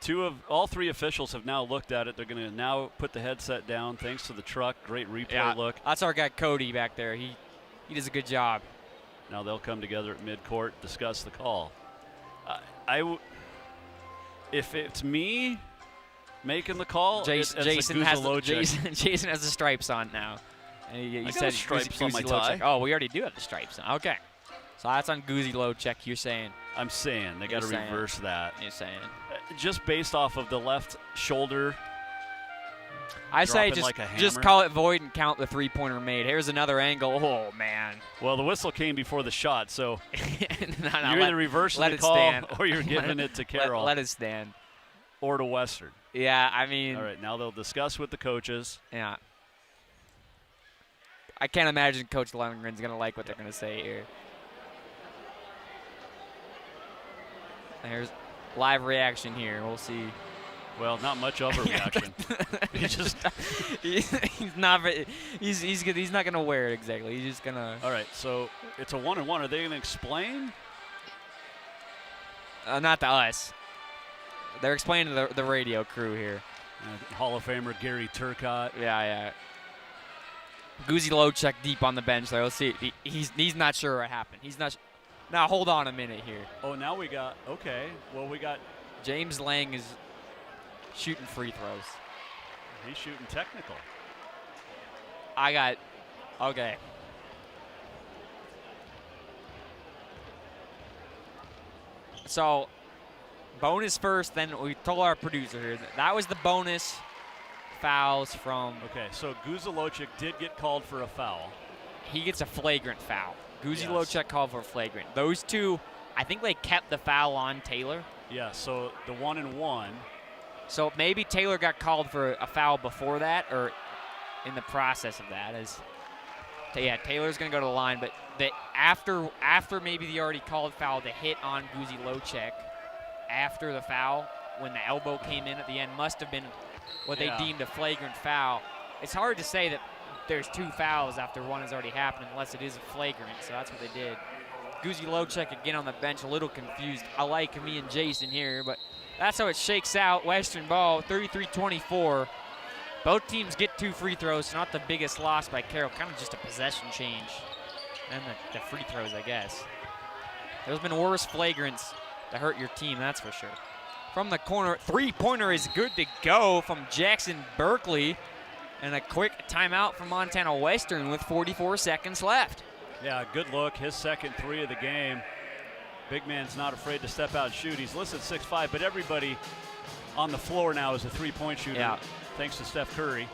Speaker 2: all three officials have now looked at it. They're going to now put the headset down thanks to the truck. Great replay look. That's
Speaker 3: our guy Cody back there. He does a good job.
Speaker 2: Now they'll come together at midcourt, discuss the call. If it's me making the call,
Speaker 3: Jason has the stripes on now. And he said
Speaker 2: stripes on my tie.
Speaker 3: Oh, we already do have the stripes on. Okay. So that's on Guzalocic, you're saying.
Speaker 2: I'm saying they got to reverse that.
Speaker 3: You're saying.
Speaker 2: Just based off of the left shoulder.
Speaker 3: I say just call it void and count the three-pointer made. Here's another angle. Oh, man.
Speaker 2: Well, the whistle came before the shot, so
Speaker 3: you're
Speaker 2: either reversing the call or you're giving it to Carroll.
Speaker 3: Let it stand.
Speaker 2: Or to Western.
Speaker 3: Yeah, I mean.
Speaker 2: All right, now they'll discuss with the coaches.
Speaker 3: Yeah. I can't imagine Coach Lundgren's going to like what they're going to say here. Here's live reaction here. We'll see.
Speaker 2: Well, not much of a reaction.
Speaker 3: He's not going to wear it exactly. He's just going to.
Speaker 2: All right, so it's a 1-1. Are they going to explain?
Speaker 3: Not to us. They're explaining to the radio crew here.
Speaker 2: Hall of Famer Gary Turcotte.
Speaker 3: Yeah. Guzalocic deep on the bench there. Let's see. He's not sure what happened. He's not. Now, hold on a minute here.
Speaker 2: Oh, now we got – okay. Well, we got –
Speaker 3: James Lang is shooting free throws.
Speaker 2: He's shooting technical.
Speaker 3: Okay. So, bonus first, then we told our producer here that was the bonus fouls from –
Speaker 2: Okay, so Guzalocic did get called for a foul.
Speaker 3: He gets a flagrant foul. Guzalocic called for flagrant. Those two, I think they kept the foul on Taylor.
Speaker 2: Yeah, so the 1-and-1.
Speaker 3: So maybe Taylor got called for a foul before that or in the process of that. Taylor's going to go to the line, but after maybe the already called foul, the hit on Guzalocic after the foul when the elbow came in at the end must have been what they deemed a flagrant foul. It's hard to say that there's two fouls after one has already happened unless it is a flagrant, so that's what they did. Guzalocic again on the bench, a little confused. I like me and Jason here, but that's how it shakes out. Western ball, 33-24. Both teams get 2 free throws, so not the biggest loss by Carroll, kind of just a possession change. And the free throws, I guess. There's been worse flagrants to hurt your team, that's for sure. From the corner, three-pointer is good to go from Jackson Berkeley. And a quick timeout from Montana Western with 44 seconds left.
Speaker 2: Yeah, good look. His second 3 of the game. Big man's not afraid to step out and shoot. He's listed 6'5", but everybody on the floor now is a three-point shooter, thanks to Steph Curry.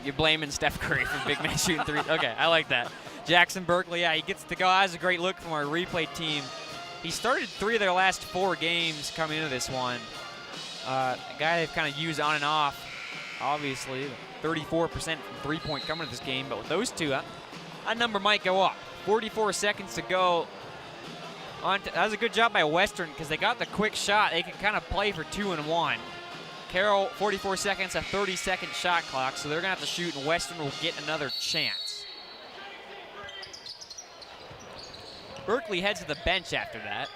Speaker 3: You're blaming Steph Curry for big man shooting 3. Okay, I like that. Jackson Berkeley, he gets to go. That was a great look from our replay team. He started 3 of their last 4 games coming into this one. A guy they've kind of used on and off, obviously. 34% from three-point coming to this game, but with those two, that number might go up. 44 seconds to go. That was a good job by Western because they got the quick shot. They can kind of play for 2 and 1. Carroll, 44 seconds, a 30-second shot clock, so they're going to have to shoot, and Western will get another chance. Berkeley heads to the bench after that.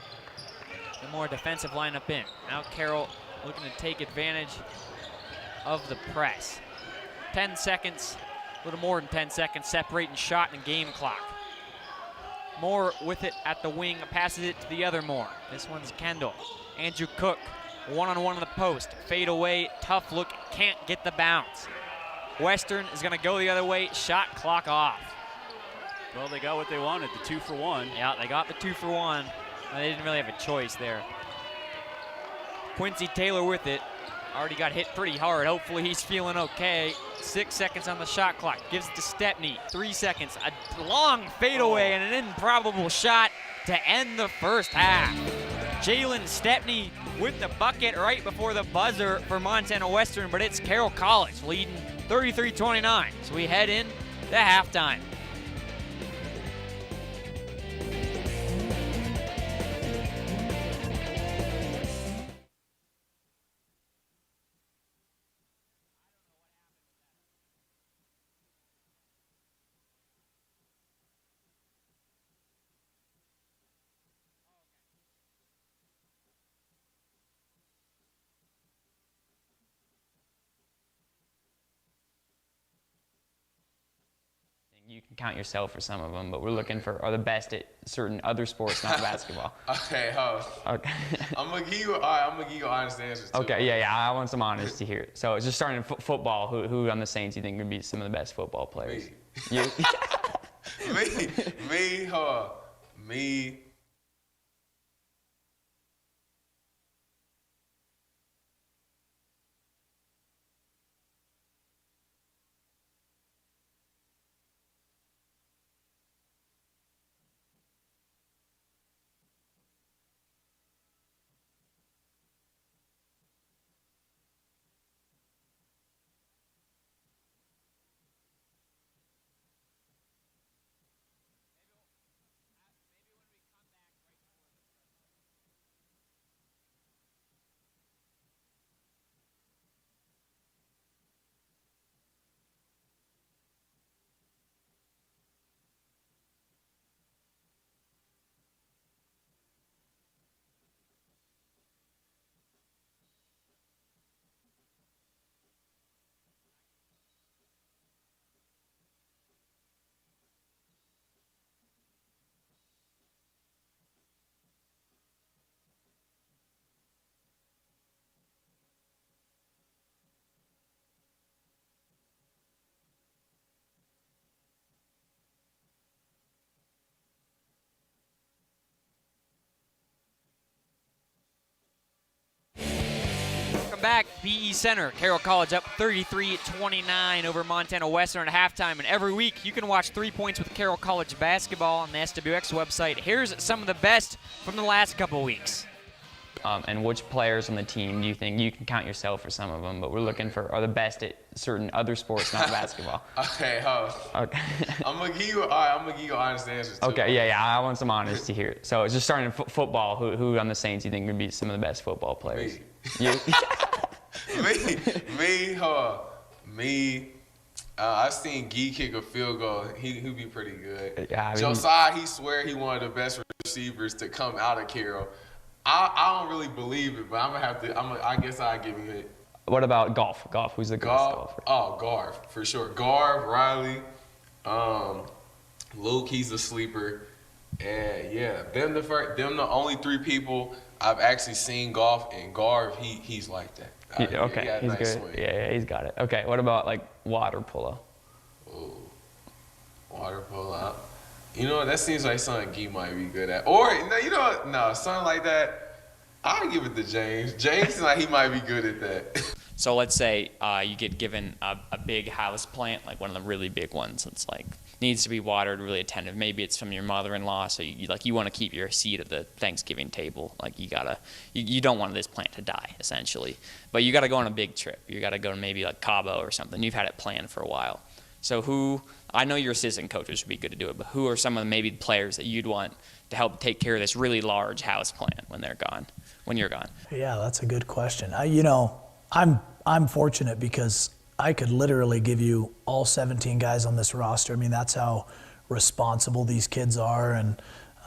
Speaker 3: The more defensive lineup in. Now Carroll looking to take advantage of the press. 10 seconds, a little more than 10 seconds, separating shot and game clock. Moore with it at the wing, passes it to the other Moore. This one's Kendall. Andrew Cook, one-on-one on the post. Fade away, tough look, can't get the bounce. Western is gonna go the other way, shot clock off.
Speaker 2: Well, they got what they wanted, the 2 for 1.
Speaker 3: Yeah, they got the 2 for 1. They didn't really have a choice there. Quincy Taylor with it. Already got hit pretty hard. Hopefully he's feeling okay. 6 seconds on the shot clock. Gives it to Stepney. 3 seconds. A long fadeaway and an improbable shot to end the first half. Jalen Stepney with the bucket right before the buzzer for Montana Western, but it's Carroll College leading 33-29. So we head in to halftime.
Speaker 4: You can count yourself for some of them, but we're looking for are the best at certain other sports, not basketball.
Speaker 5: Okay,
Speaker 4: Okay.
Speaker 5: I'm gonna give you honest answers too.
Speaker 4: Okay, yeah, I want some honesty here. So it's just starting in football. Who on the Saints you think would be some of the best football players?
Speaker 5: Me.
Speaker 4: You?
Speaker 5: Me.
Speaker 3: Welcome back, PE Center. Carroll College up 33-29 over Montana Western at halftime. And every week you can watch 3 points with Carroll College basketball on the SWX website. Here's some of the best from the last couple weeks.
Speaker 4: And which players on the team do you think you can count yourself for some of them, but we're looking for are the best at certain other sports, not basketball?
Speaker 5: Okay,
Speaker 4: Okay.
Speaker 5: I'm gonna give you honest answers too.
Speaker 4: Okay, yeah, I want some honesty here. So it's just starting in football. Who on the Saints you think would be some of the best football players?
Speaker 5: Me.
Speaker 4: You?
Speaker 5: Me. I've seen Gee kick a field goal. He'd be pretty good.
Speaker 4: Yeah, I mean,
Speaker 5: Josiah, he swear he one of the best receivers to come out of Carroll. I don't really believe it, but I guess I'll give you it.
Speaker 4: What about golf? Who's the best golfer?
Speaker 5: Oh, Garv, for sure. Garv, Riley, Luke, he's a sleeper. And yeah, them the only 3 people I've actually seen golf, and Garv, he's like that.
Speaker 4: Okay, he's
Speaker 5: nice
Speaker 4: good.
Speaker 5: swing.
Speaker 4: Yeah, he's got it. Okay, what about like water polo?
Speaker 5: Ooh, water polo. You know, that seems like something Gee might be good at. Or, something like that, I'll give it to James. James seems like he might be good at that.
Speaker 4: So let's say you get given a big house plant, like one of the really big ones. It's like needs to be watered, really attentive. Maybe it's from your mother-in-law, so you want to keep your seat at the Thanksgiving table. Like you don't want this plant to die, essentially. But you got to go on a big trip. You got to go to maybe like Cabo or something. You've had it planned for a while. So I know your assistant coaches would be good to do it, but who are some of the maybe players that you'd want to help take care of this really large house plant when you're gone?
Speaker 6: Yeah, that's a good question. I'm fortunate because I could literally give you all 17 guys on this roster. I mean, that's how responsible these kids are. And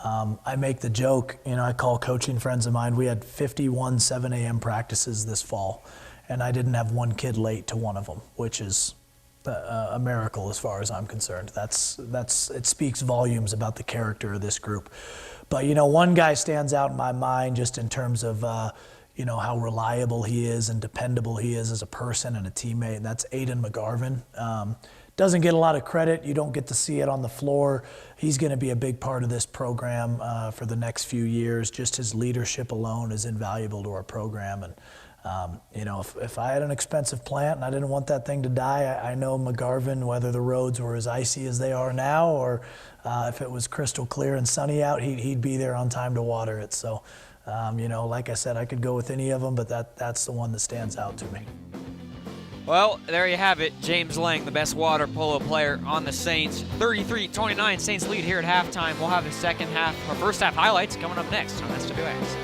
Speaker 6: I make the joke, I call coaching friends of mine, we had 51 7 a.m. practices this fall, and I didn't have one kid late to one of them, which is a miracle as far as I'm concerned. It speaks volumes about the character of this group. But, one guy stands out in my mind just in terms of how reliable he is and dependable he is as a person and a teammate, and that's Aiden McGarvin. Doesn't get a lot of credit. You don't get to see it on the floor. He's going to be a big part of this program for the next few years. Just his leadership alone is invaluable to our program. And, if I had an expensive plant and I didn't want that thing to die, I know McGarvin, whether the roads were as icy as they are now or if it was crystal clear and sunny out, he'd be there on time to water it. So, like I said, I could go with any of them, but that's the one that stands out to me.
Speaker 3: Well, there you have it. James Lang, the best water polo player on the Saints. 33-29, Saints lead here at halftime. We'll have the first half highlights coming up next on SWX.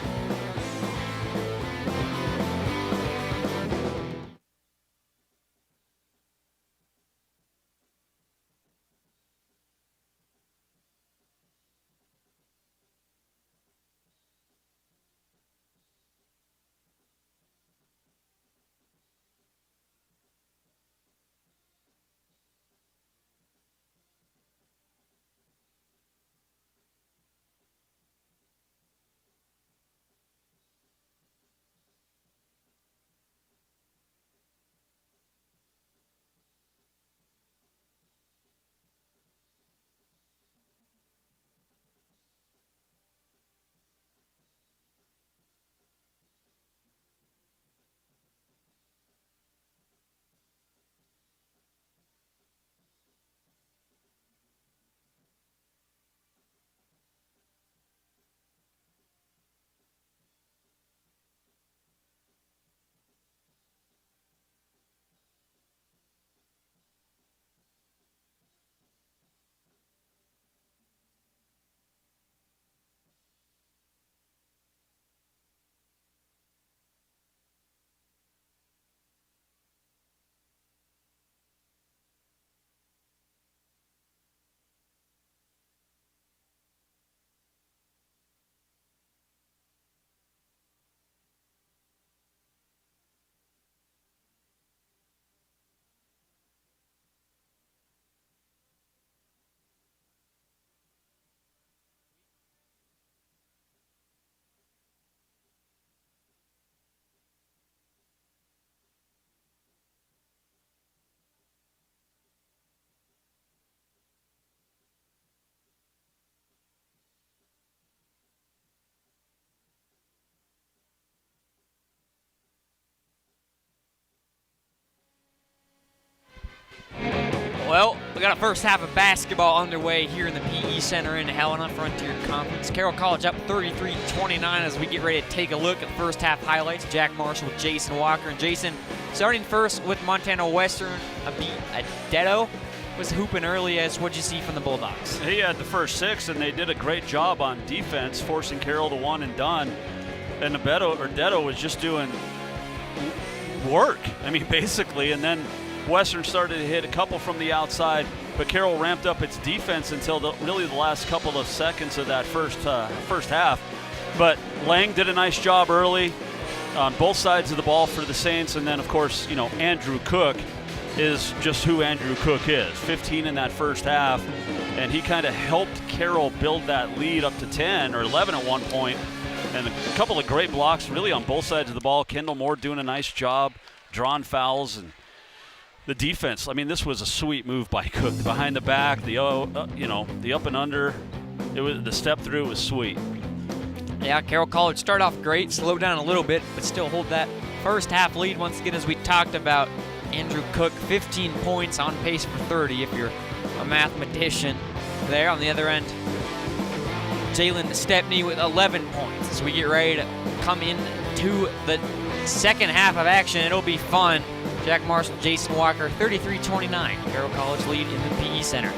Speaker 3: Well, we got a first half of basketball underway here in the PE Center in Helena Frontier Conference. Carroll College up 33-29 as we get ready to take a look at first half highlights. Jack Marshall with Jason Walker. And Jason, starting first with Montana Western, Adetto was hooping early. As what'd you see from the Bulldogs?
Speaker 2: He had the first 6, and they did a great job on defense, forcing Carroll to one and done. And Adetto was just doing work, basically, and then Western started to hit a couple from the outside, but Carroll ramped up its defense until really the last couple of seconds of that first half. But Lang did a nice job early on both sides of the ball for the Saints, and then, of course, Andrew Cook is just who Andrew Cook is. 15 in that first half, and he kind of helped Carroll build that lead up to 10 or 11 at one point, and a couple of great blocks really on both sides of the ball. Kendall Moore doing a nice job, drawing fouls, and the defense, this was a sweet move by Cook. Behind the back, the up and under, the step through was sweet.
Speaker 3: Yeah, Carroll College started off great, slowed down a little bit, but still hold that first half lead once again, as we talked about. Andrew Cook, 15 points, on pace for 30 if you're a mathematician there. On the other end, Jalen Stepney with 11 points. As we get ready to come into the second half of action, it'll be fun. Jack Marshall, Jason Walker, 33-29. Carroll College lead in the PE Center.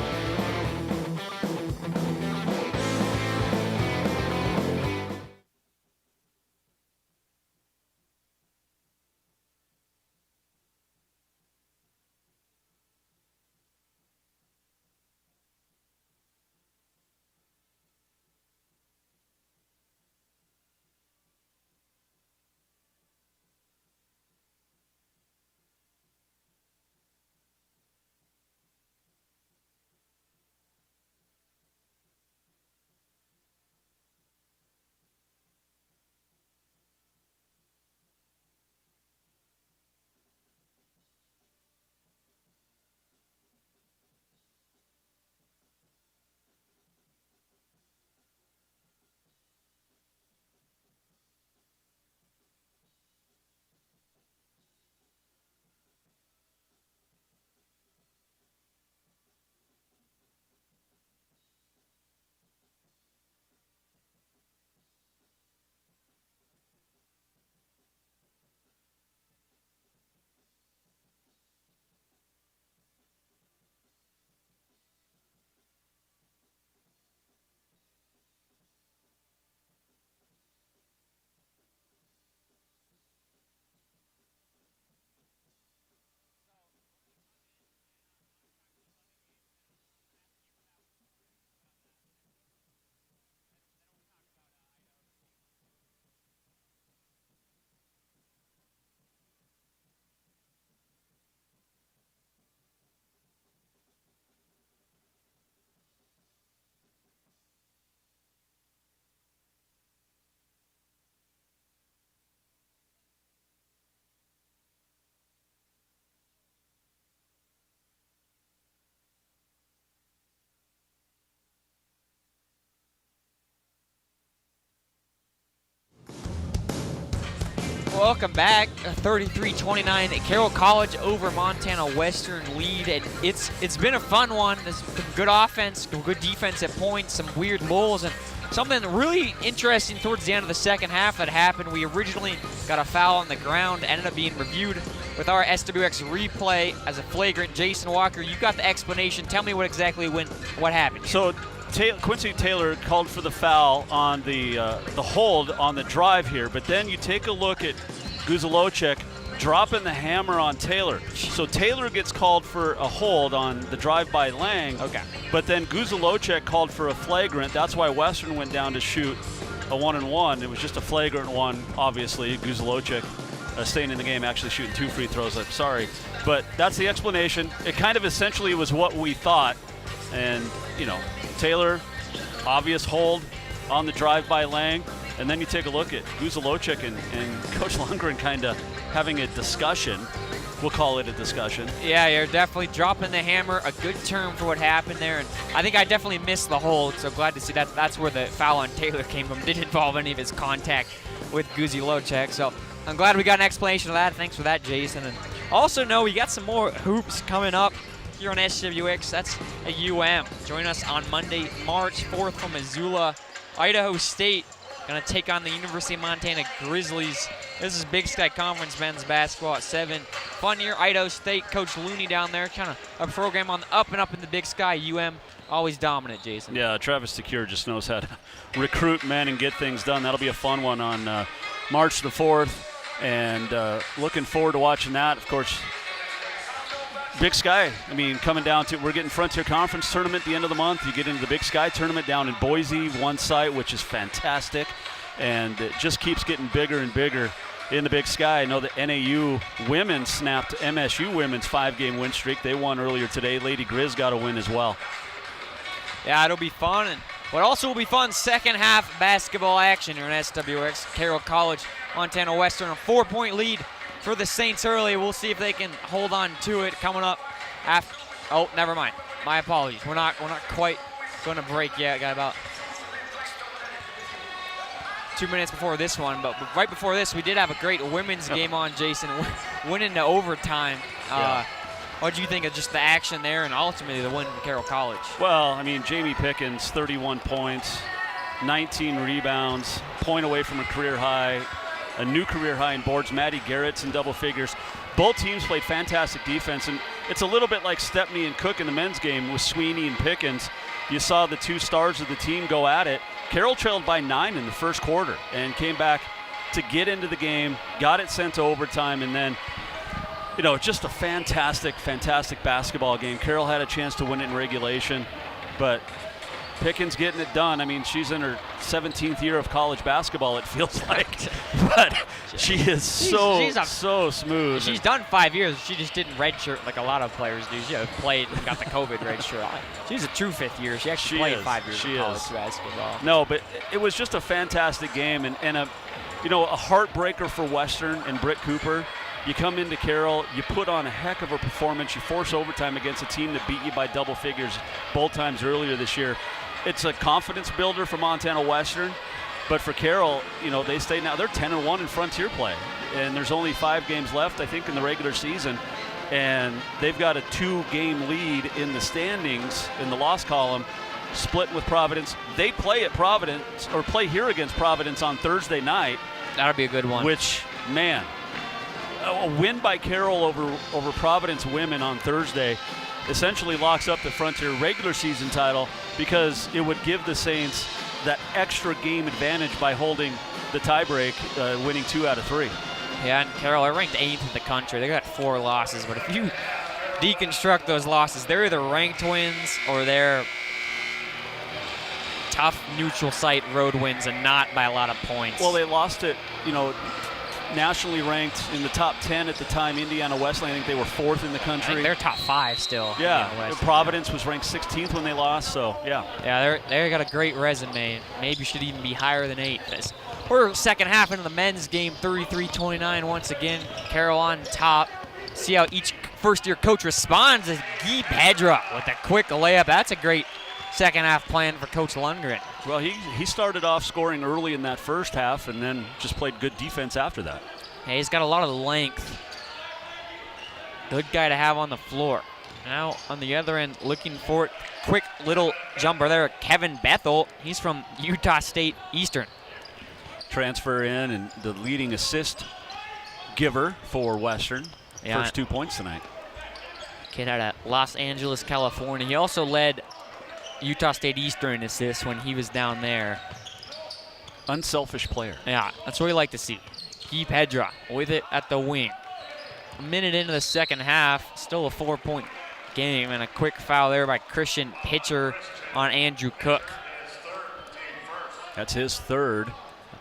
Speaker 3: Welcome back. 33-29. Carroll College over Montana Western lead, and it's been a fun one. There's been good offense, good defense at points, some weird lulls, and something really interesting towards the end of the second half that happened. We originally got a foul on the ground, ended up being reviewed with our SWX replay as a flagrant. Jason Walker, you got the explanation. Tell me what happened.
Speaker 2: So Quincy Taylor called for the foul on the hold on the drive here, but then you take a look at Guzalocek dropping the hammer on Taylor. So Taylor gets called for a hold on the drive by Lang.
Speaker 3: Okay.
Speaker 2: But then Guzalocek called for a flagrant. That's why Western went down to shoot a 1-and-1. It was just a flagrant one, obviously. Guzalocek staying in the game, actually shooting 2 free throws. I'm sorry. But that's the explanation. It kind of essentially was what we thought. And, Taylor, obvious hold on the drive by Lang. And then you take a look at Guzalocek and Coach Lundgren kind of having a discussion. We'll call it a discussion.
Speaker 3: Yeah, you're definitely dropping the hammer, a good term for what happened there. And I think I definitely missed the hold, so glad to see that's where the foul on Taylor came from. Didn't involve any of his contact with Guzalocek. So I'm glad we got an explanation of that. Thanks for that, Jason. And also know we got some more hoops coming up here on SWX. That's a UM. Join us on Monday, March 4th from Missoula. Idaho State going to take on the University of Montana Grizzlies. This is Big Sky Conference men's basketball at 7. Fun year, Idaho State. Coach Looney down there, kind of a program on the up and up in the Big Sky. UM always dominant, Jason.
Speaker 2: Yeah, Travis Secure just knows how to recruit men and get things done. That'll be a fun one on March the 4th. And looking forward to watching that. Of course, Big Sky, coming down to, we're getting Frontier Conference tournament at the end of the month. You get into the Big Sky tournament down in Boise, one site, which is fantastic. And it just keeps getting bigger and bigger in the Big Sky. I know that NAU women snapped MSU women's 5-game win streak. They won earlier today. Lady Grizz got a win as well.
Speaker 3: Yeah, it'll be fun. And what also will be fun, second half basketball action here in SWX. Carroll College, Montana Western, a 4-point lead for the Saints early. We'll see if they can hold on to it coming up after. Oh, never mind. My apologies. We're not quite going to break yet. Got about 2 minutes before this one, but right before this, we did have a great women's game on, Jason, winning to overtime. What did you think of just the action there and ultimately the win for Carroll College?
Speaker 2: Well, I mean, Jamie Pickens, 31 points, 19 rebounds, point away from a career high, a new career high in boards. Maddie Garrett's in double figures. Both teams played fantastic defense, and it's a little bit like Stepney and Cook in the men's game with Sweeney and Pickens. You saw the two stars of the team go at it. Carroll trailed by 9 in the first quarter and came back to get into the game, got it sent to overtime, and then, you know, just a fantastic, fantastic basketball game. Carroll had a chance to win it in regulation, but Pickens getting it done. I mean, she's in her 17th year of college basketball, it feels like. But she is so smooth.
Speaker 3: She's done 5 years. She just didn't redshirt like a lot of players do. She played and got the COVID red shirt on. She's a true 5th year. She actually played 5 years of college basketball.
Speaker 2: No, but it was just a fantastic game and a heartbreaker for Western and Britt Cooper. You come into Carroll, you put on a heck of a performance. You force overtime against a team that beat you by double figures both times earlier this year. It's a confidence builder for Montana Western, but for Carroll, you know, they stay now. They're 10-1 in Frontier play, and there's only 5 games left, I think, in the regular season, and they've got a 2-game lead in the standings in the loss column, split with Providence. They play at Providence, or play here against Providence on Thursday night.
Speaker 3: That'll be a good one.
Speaker 2: Which, man, a win by Carroll over Providence women on Thursday essentially locks up the Frontier regular season title, because it would give the Saints that extra game advantage by holding the tiebreak, winning 2 out of 3.
Speaker 3: Yeah, and Carroll are ranked 8th in the country. They got 4 losses, but if you deconstruct those losses, they're either ranked wins or they're tough neutral site road wins and not by a lot of points.
Speaker 2: Well, they lost it, you know, nationally ranked in the top 10 at the time. Indiana Wesleyan, I think they were 4th in the country.
Speaker 3: They're top 5 still.
Speaker 2: Yeah, Providence was ranked 16th when they lost, so yeah.
Speaker 3: Yeah, they got a great resume. Maybe should even be higher than 8th. We're second half into the men's game, 33-29 once again. Carroll on top. See how each first-year coach responds as Guy Pedra with a quick layup. That's a great second half plan for Coach Lundgren.
Speaker 2: Well, he started off scoring early in that first half and then just played good defense after that.
Speaker 3: Hey, he's got a lot of length. Good guy to have on the floor. Now on the other end, looking for it. Quick little jumper there, Kevin Bethel. He's from Utah State Eastern.
Speaker 2: Transfer in and the leading assist giver for Western.
Speaker 3: Yeah.
Speaker 2: First 2 points tonight.
Speaker 3: Kid out of Los Angeles, California. He also led Utah State Eastern in assists when he was down there.
Speaker 2: Unselfish player.
Speaker 3: Yeah, that's what we like to see. Guy Pedra with it at the wing. A minute into the second half, still a 4-point game, and a quick foul there by Christian Pitcher on Andrew Cook.
Speaker 2: That's his 3rd.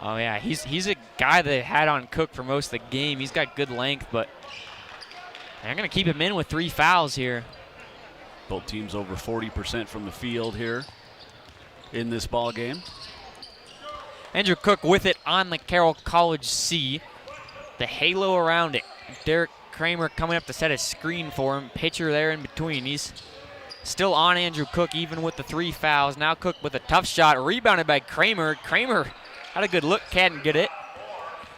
Speaker 3: Oh yeah, he's a guy that had on Cook for most of the game. He's got good length, but they're gonna keep him in with 3 fouls here.
Speaker 2: Both teams over 40% from the field here in this ball game.
Speaker 3: Andrew Cook with it on the Carroll College C. The halo around it. Derek Kramer coming up to set a screen for him. Pitcher there in between. He's still on Andrew Cook even with the 3 fouls. Now Cook with a tough shot, rebounded by Kramer. Kramer had a good look, can't get it.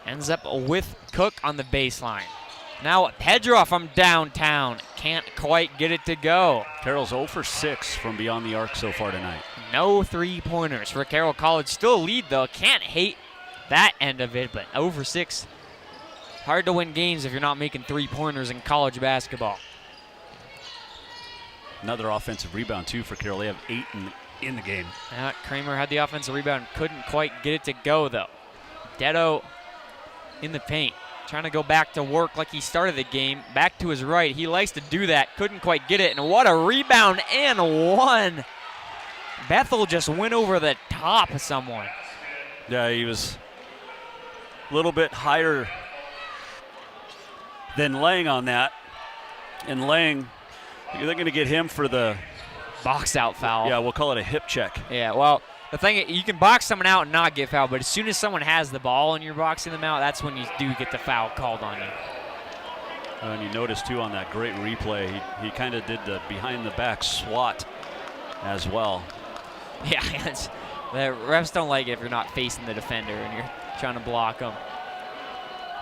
Speaker 3: Ends up with Cook on the baseline. Now Pedro from downtown. Can't quite get it to go.
Speaker 2: Carroll's 0 for 6 from beyond the arc so far tonight.
Speaker 3: No 3-pointers for Carroll College. Still a lead though. Can't hate that end of it, but 0 for 6. Hard to win games if you're not making 3-pointers in college basketball.
Speaker 2: Another offensive rebound too for Carroll. They have 8 in the game.
Speaker 3: Kramer had the offensive rebound. Couldn't quite get it to go though. Detto in the paint. Trying to go back to work like he started the game. Back to his right. He likes to do that. Couldn't quite get it. And what a rebound and one. Bethel just went over the top of someone.
Speaker 2: Yeah, he was a little bit higher than Lang on that. And Lang, they're going to get him for the
Speaker 3: box out foul.
Speaker 2: Yeah, we'll call it a hip check.
Speaker 3: Yeah, well, the thing, you can box someone out and not get fouled, but as soon as someone has the ball and you're boxing them out, that's when you do get the foul called on you.
Speaker 2: And you notice, too, on that great replay, he kind of did the behind-the-back swat as well.
Speaker 3: Yeah, The refs don't like it if you're not facing the defender and you're trying to block them.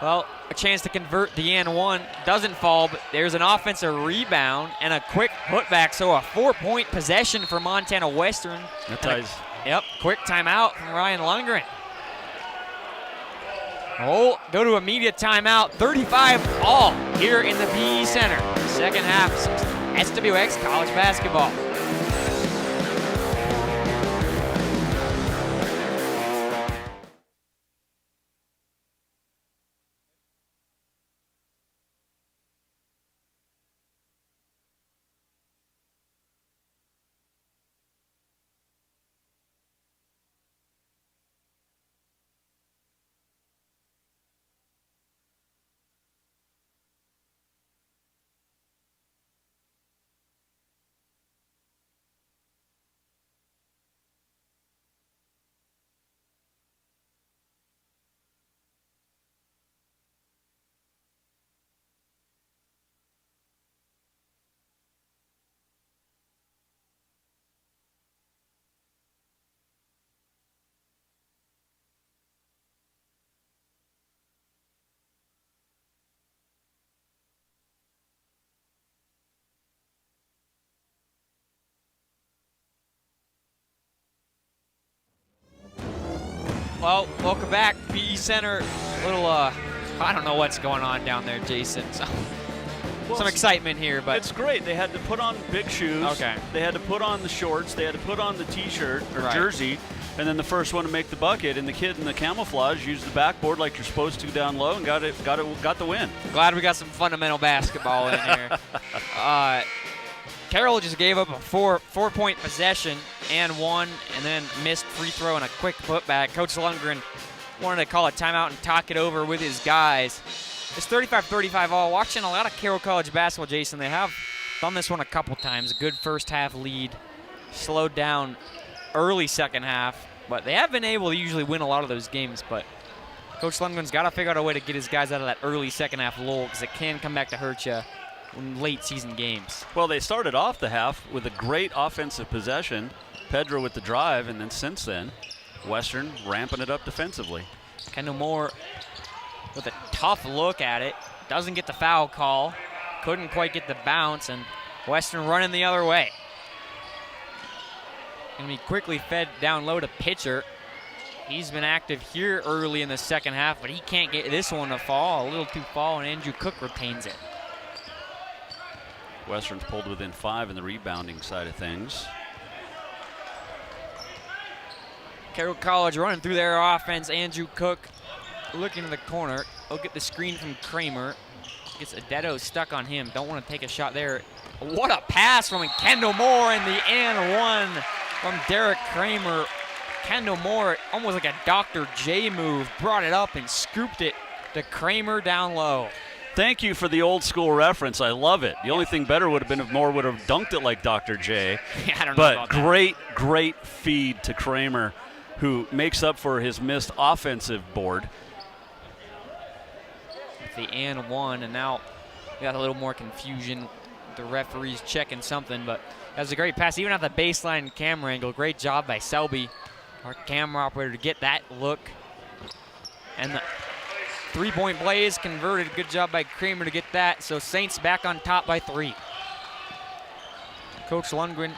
Speaker 3: Well, a chance to convert the and one. Doesn't fall, but there's an offensive rebound and a quick putback, so a 4-point possession for Montana Western.
Speaker 2: That ties.
Speaker 3: Yep, quick timeout from Ryan Lundgren. Oh, go to immediate timeout. 35 all here in the PE Center. Second half, SWX college basketball. Well, welcome back, PE Center. Little, I don't know what's going on down there, Jason. So, some excitement here, but
Speaker 2: It's great. They had to put on big shoes.
Speaker 3: Okay.
Speaker 2: They had to put on the shorts. They had to put on the T-shirt or
Speaker 3: Right.
Speaker 2: jersey, and then the first one to make the bucket. And the kid in the camouflage used the backboard like you're supposed to down low and got the win.
Speaker 3: glad we got some fundamental basketball in here. Carroll just gave up a four-point possession and one, and then missed free throw and a quick putback. Coach Lundgren wanted to call a timeout and talk it over with his guys. It's 35-35 all. Watching a lot of Carroll College basketball, Jason. They have done this one a couple times. A good first half lead, slowed down early second half, but they have been able to usually win a lot of those games. But Coach Lundgren's got to figure out a way to get his guys out of that early second half lull, because it can come back to hurt you in late season games.
Speaker 2: Well, they started off the half with a great offensive possession. Pedro with the drive, and then since then, Western ramping it up defensively.
Speaker 3: Kendall Moore with a tough look at it. Doesn't get the foul call. Couldn't quite get the bounce, and Western running the other way. Gonna be quickly fed down low to Pitcher. He's been active here early in the second half, but he can't get this one to fall. A little too fall, and Andrew Cook retains it.
Speaker 2: Western's pulled within 5 in the rebounding side of things.
Speaker 3: Carroll College running through their offense. Andrew Cook looking to the corner. He'll get the screen from Kramer. Gets Adetto stuck on him. Don't want to take a shot there. What a pass from Kendall Moore, and the and one from Derek Kramer. Kendall Moore, almost like a Dr. J move, brought it up and scooped it to Kramer down low.
Speaker 2: Thank you for the old school reference. I love it. The only thing better would have been if Moore would have dunked it like Dr. J.
Speaker 3: I don't know
Speaker 2: But
Speaker 3: about that.
Speaker 2: great feed to Kramer, who makes up for his missed offensive board.
Speaker 3: The and one, and now we got a little more confusion. The referee's checking something, but that was a great pass, even at the baseline camera angle. Great job by Selby, our camera operator, to get that look. And the three-point play is converted. Good job by Kramer to get that. So Saints back on top by 3. Coach Lundgren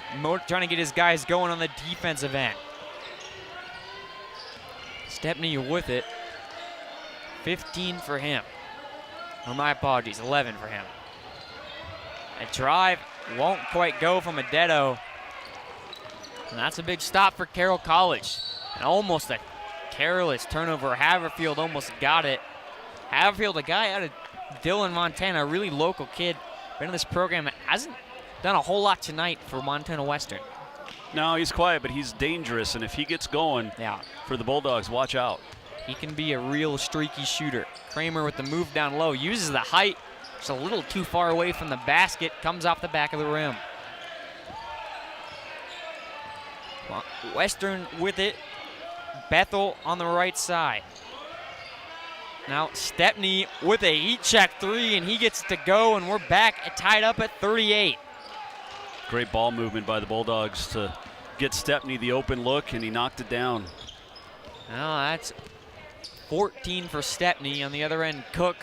Speaker 3: trying to get his guys going on the defensive end. Stepney with it. 15 for him. Or my apologies, 11 for him. A drive won't quite go from Adetto. And that's a big stop for Carroll College. And almost a careless turnover. Haverfield almost got it. Haverfield, a guy out of Dillon, Montana, a really local kid. Been in this program, hasn't done a whole lot tonight for Montana Western.
Speaker 2: No, he's quiet, but he's dangerous, and if he gets going for the Bulldogs, watch out.
Speaker 3: He can be a real streaky shooter. Kramer with the move down low, uses the height, just a little too far away from the basket, comes off the back of the rim. Western with it. Bethel on the right side. Now Stepney with a heat check 3, and he gets to go, and we're back tied up at 38.
Speaker 2: Great ball movement by the Bulldogs to get Stepney the open look, and he knocked it down.
Speaker 3: Well, that's 14 for Stepney. On the other end, Cook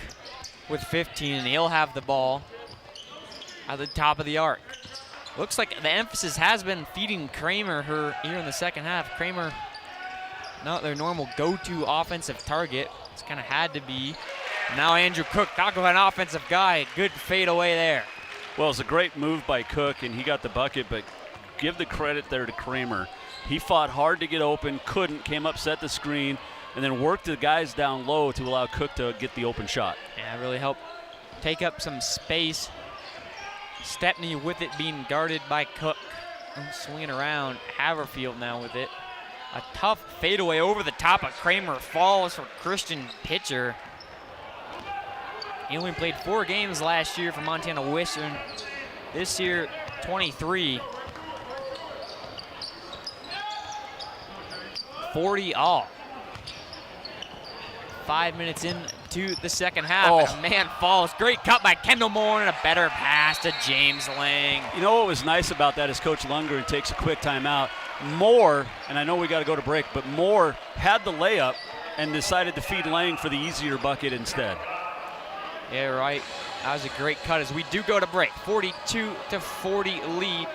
Speaker 3: with 15, and he'll have the ball at the top of the arc. Looks like the emphasis has been feeding Kramer here in the second half. Kramer, not their normal go-to offensive target. It's kind of had to be. Now Andrew Cook, talk about an offensive guy. Good fade away there.
Speaker 2: Well, it's a great move by Cook, and he got the bucket, but give the credit there to Kramer. He fought hard to get open, couldn't, came up, set the screen, and then worked the guys down low to allow Cook to get the open shot.
Speaker 3: Yeah, it really helped take up some space. Stepney with it being guarded by Cook. Swinging around, Haverfield now with it. A tough fadeaway over the top of Kramer. Falls for Christian Pitcher. He only played 4 games last year for Montana Western. This year, 23. 40 all. 5 minutes into the second half, and a man falls. Great cut by Kendall Moore, and a better pass to James Lang.
Speaker 2: You know what was nice about that is Coach Lundgren takes a quick timeout. Moore, and I know we got to go to break, but Moore had the layup and decided to feed Lang for the easier bucket instead.
Speaker 3: Yeah, right. That was a great cut as we do go to break. 42-40 lead.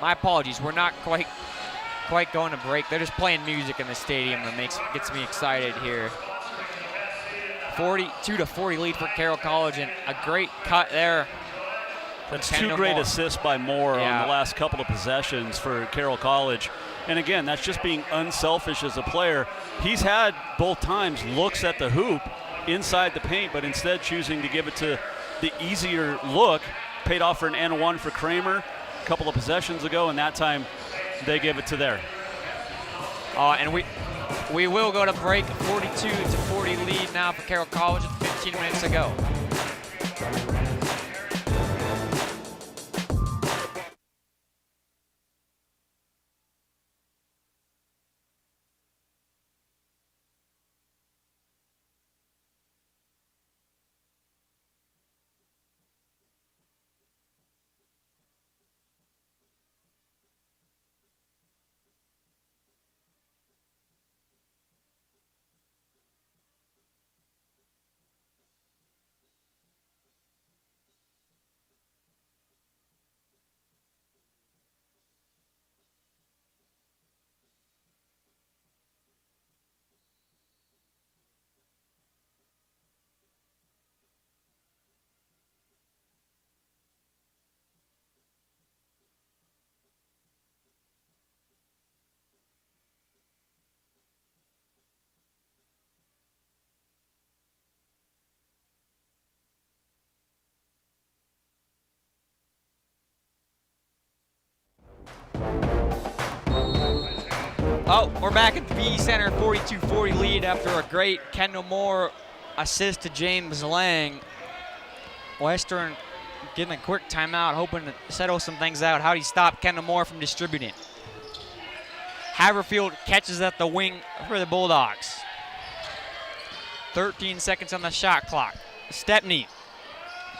Speaker 3: My apologies, we're not quite going to break. They're just playing music in the stadium that gets me excited here. 42-40 lead for Carroll College, and a great cut there.
Speaker 2: That's 2 great assists by Moore on the last couple of possessions for Carroll College. And again, that's just being unselfish as a player. He's had both times looks at the hoop inside the paint, but instead choosing to give it to the easier look. Paid off for an N1 for Kramer a couple of possessions ago, and that time they give it to there.
Speaker 3: And we will go to break. 42-40 lead now for Carroll College with 15 minutes to go. Oh, we're back at the PE Center, 42-40 lead after a great Kendall Moore assist to James Lang. Western getting a quick timeout, hoping to settle some things out. How do you stop Kendall Moore from distributing? Haverfield catches at the wing for the Bulldogs. 13 seconds on the shot clock. Stepney,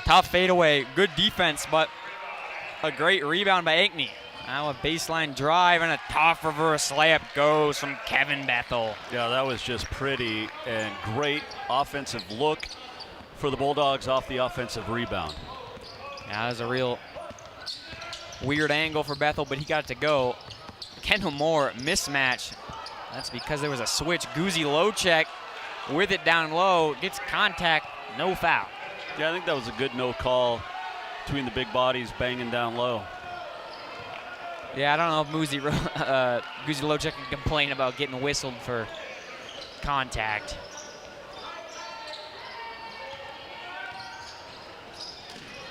Speaker 3: tough fadeaway, good defense, but a great rebound by Ankney. Now a baseline drive and a tough reverse layup goes from Kevin Bethel.
Speaker 2: Yeah, that was just pretty and great offensive look for the Bulldogs off the offensive rebound.
Speaker 3: Yeah, that was a real weird angle for Bethel, but he got it to go. Kendall Moore, mismatch. That's because there was a switch. Guzi Locek with it down low, gets contact, no foul.
Speaker 2: Yeah, I think that was a good no call between the big bodies banging down low.
Speaker 3: Yeah, I don't know if Guzi Locek can complain about getting whistled for contact.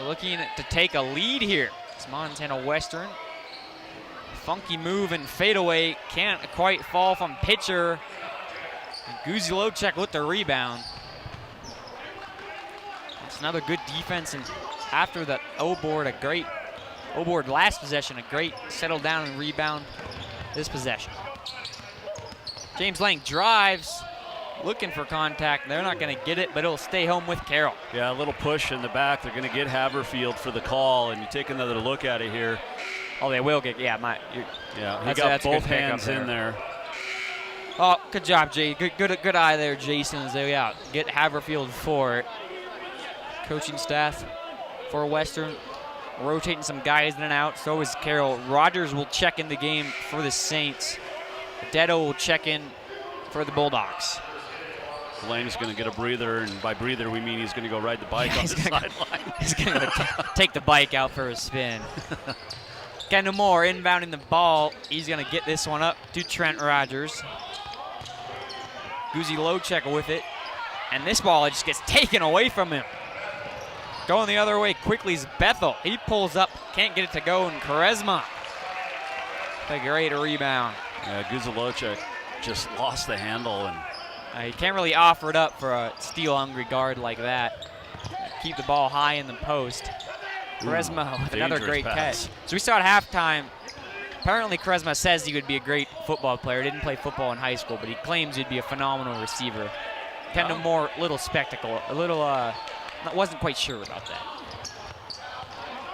Speaker 3: Looking to take a lead here. It's Montana Western. Funky move and fadeaway. Can't quite fall from Pitcher. Guzi Locek with the rebound. That's another good defense, and after the O-board, a great O-board last possession, a great settle down and rebound this possession. James Lang drives, looking for contact. They're not going to get it, but it'll stay home with Carroll.
Speaker 2: Yeah, a little push in the back. They're going to get Haverfield for the call, and you take another look at it here.
Speaker 3: Oh, they will get, yeah,
Speaker 2: He
Speaker 3: that's
Speaker 2: got
Speaker 3: a good
Speaker 2: both
Speaker 3: pickup
Speaker 2: hands
Speaker 3: there.
Speaker 2: in there.
Speaker 3: Oh, good job, Jay. Good eye there, Jason, as they get Haverfield for it. Coaching staff for Western rotating some guys in and out. So is Carroll. Rogers will check in the game for the Saints. Detto will check in for the Bulldogs.
Speaker 2: Lang is going to get a breather, and by breather we mean he's going to go ride the bike on the sideline.
Speaker 3: He's going to take the bike out for a spin. Kendall Moore inbounding the ball. He's going to get this one up to Trent Rogers. Guzi Lowcheck with it. And this ball just gets taken away from him. Going the other way quickly is Bethel. He pulls up, can't get it to go, and Quaresma. A great rebound.
Speaker 2: Yeah, Guzi Lowcheck just lost the handle, and
Speaker 3: he can't really offer it up for a steal-hungry guard like that. Keep the ball high in the post. Quaresma with another great
Speaker 2: pass.
Speaker 3: catch. So we saw at halftime, apparently Quaresma says he would be a great football player. Didn't play football in high school, but he claims he'd be a phenomenal receiver. Kendall Moore, little spectacle, wasn't quite sure about that.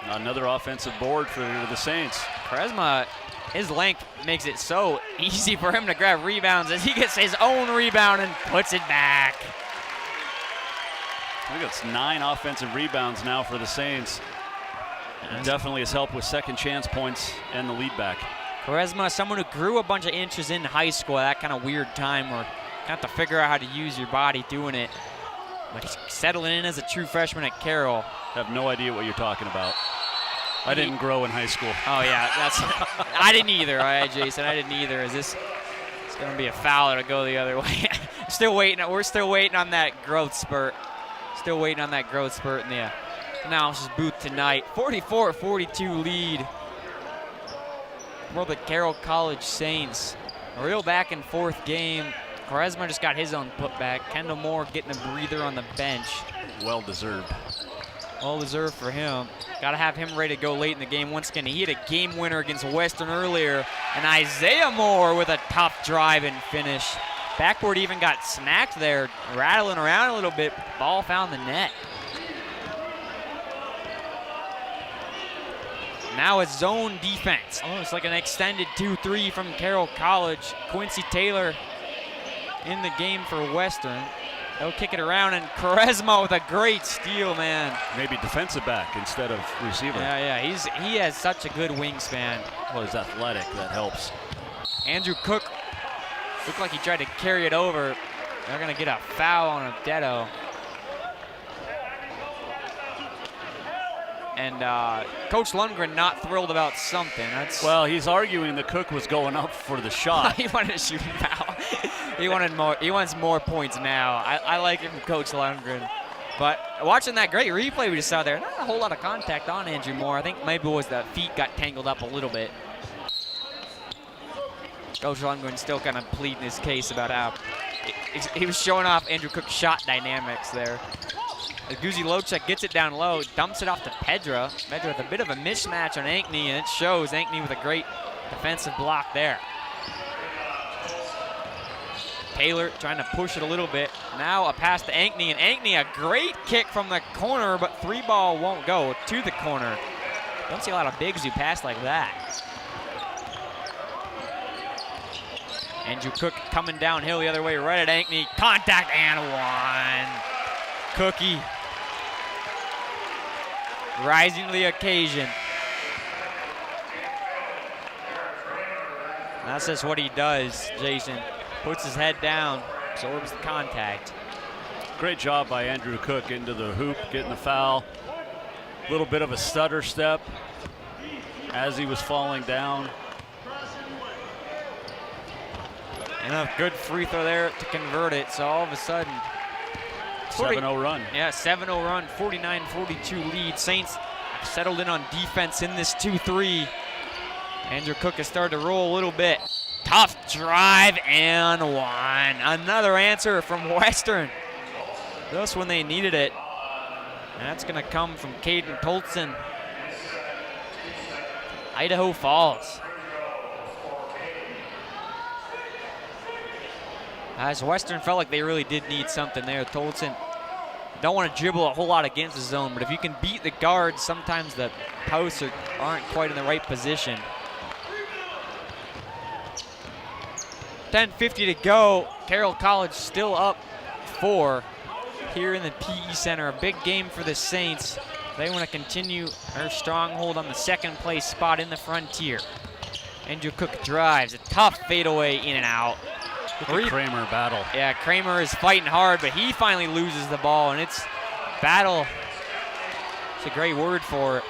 Speaker 2: Another offensive board for the Saints.
Speaker 3: Quaresma, his length makes it so easy for him to grab rebounds as he gets his own rebound and puts it back.
Speaker 2: I think it's 9 offensive rebounds now for the Saints. Definitely has helped with second chance points and the lead back.
Speaker 3: Quaresma, someone who grew a bunch of inches in high school at that kind of weird time where you have to figure out how to use your body doing it. But he's settling in as a true freshman at Carroll.
Speaker 2: Have no idea what you're talking about. I didn't grow in high school.
Speaker 3: Oh yeah, I didn't either. All right, Jason, I didn't either. It's going to be a foul to go the other way. We're still waiting on that growth spurt. Still waiting on that growth spurt in the analysis booth tonight. 44-42 lead for the Carroll College Saints. A real back and forth game. Quaresma just got his own putback. Kendall Moore getting a breather on the bench.
Speaker 2: Well deserved.
Speaker 3: Well deserved for him. Got to have him ready to go late in the game. Once again, he hit a game winner against Western earlier. And Isaiah Moore with a tough drive and finish. Backboard even got smacked there, rattling around a little bit. Ball found the net. Now it's zone defense. Almost like an extended 2-3 from Carroll College. Quincy Taylor in the game for Western. They'll kick it around, and Quaresma with a great steal, man.
Speaker 2: Maybe defensive back instead of receiver.
Speaker 3: Yeah, he has such a good wingspan.
Speaker 2: Well, he's athletic. That helps.
Speaker 3: Andrew Cook looked like he tried to carry it over. They're going to get a foul on Detto. And Coach Lundgren not thrilled about something.
Speaker 2: Well, he's arguing that Cook was going up for the shot.
Speaker 3: He wanted a shooting foul. He wants more points now. I like him, Coach Lundgren. But watching that great replay we just saw there, not a whole lot of contact on Andrew Moore. I think maybe it was the feet got tangled up a little bit. Coach Lundgren still kind of pleading his case about how he was showing off Andrew Cook's shot dynamics there. Guzi Lowcheck gets it down low, dumps it off to Pedra. Pedra with a bit of a mismatch on Ankney, and it shows. Ankney with a great defensive block there. Taylor trying to push it a little bit. Now a pass to Ankney, and Ankney a great kick from the corner, but 3-ball won't go to the corner. Don't see a lot of bigs who pass like that. Andrew Cook coming downhill the other way, right at Ankney. Contact and one. Cookie rising to the occasion. That's just what he does, Jason. Puts his head down, absorbs the contact.
Speaker 2: Great job by Andrew Cook into the hoop, getting the foul. A little bit of a stutter step as he was falling down.
Speaker 3: And a good free throw there to convert it, so all of a sudden
Speaker 2: 7-0 run.
Speaker 3: Yeah, 7-0 run, 49-42 lead. Saints settled in on defense in this 2-3. Andrew Cook has started to roll a little bit. Tough drive and one. Another answer from Western. Just when they needed it. And that's going to come from Caden Tolson. Idaho Falls. As Western felt like they really did need something there. Tolson don't want to dribble a whole lot against the zone, but if you can beat the guards, sometimes the posts aren't quite in the right position. 10:50 to go. Carroll College still up 4 here in the PE Center. A big game for the Saints. They want to continue their stronghold on the second place spot in the Frontier. Andrew Cook drives. A tough fadeaway in and out.
Speaker 2: Kramer battle.
Speaker 3: Yeah, Kramer is fighting hard, but he finally loses the ball, and it's battle. It's a great word for it.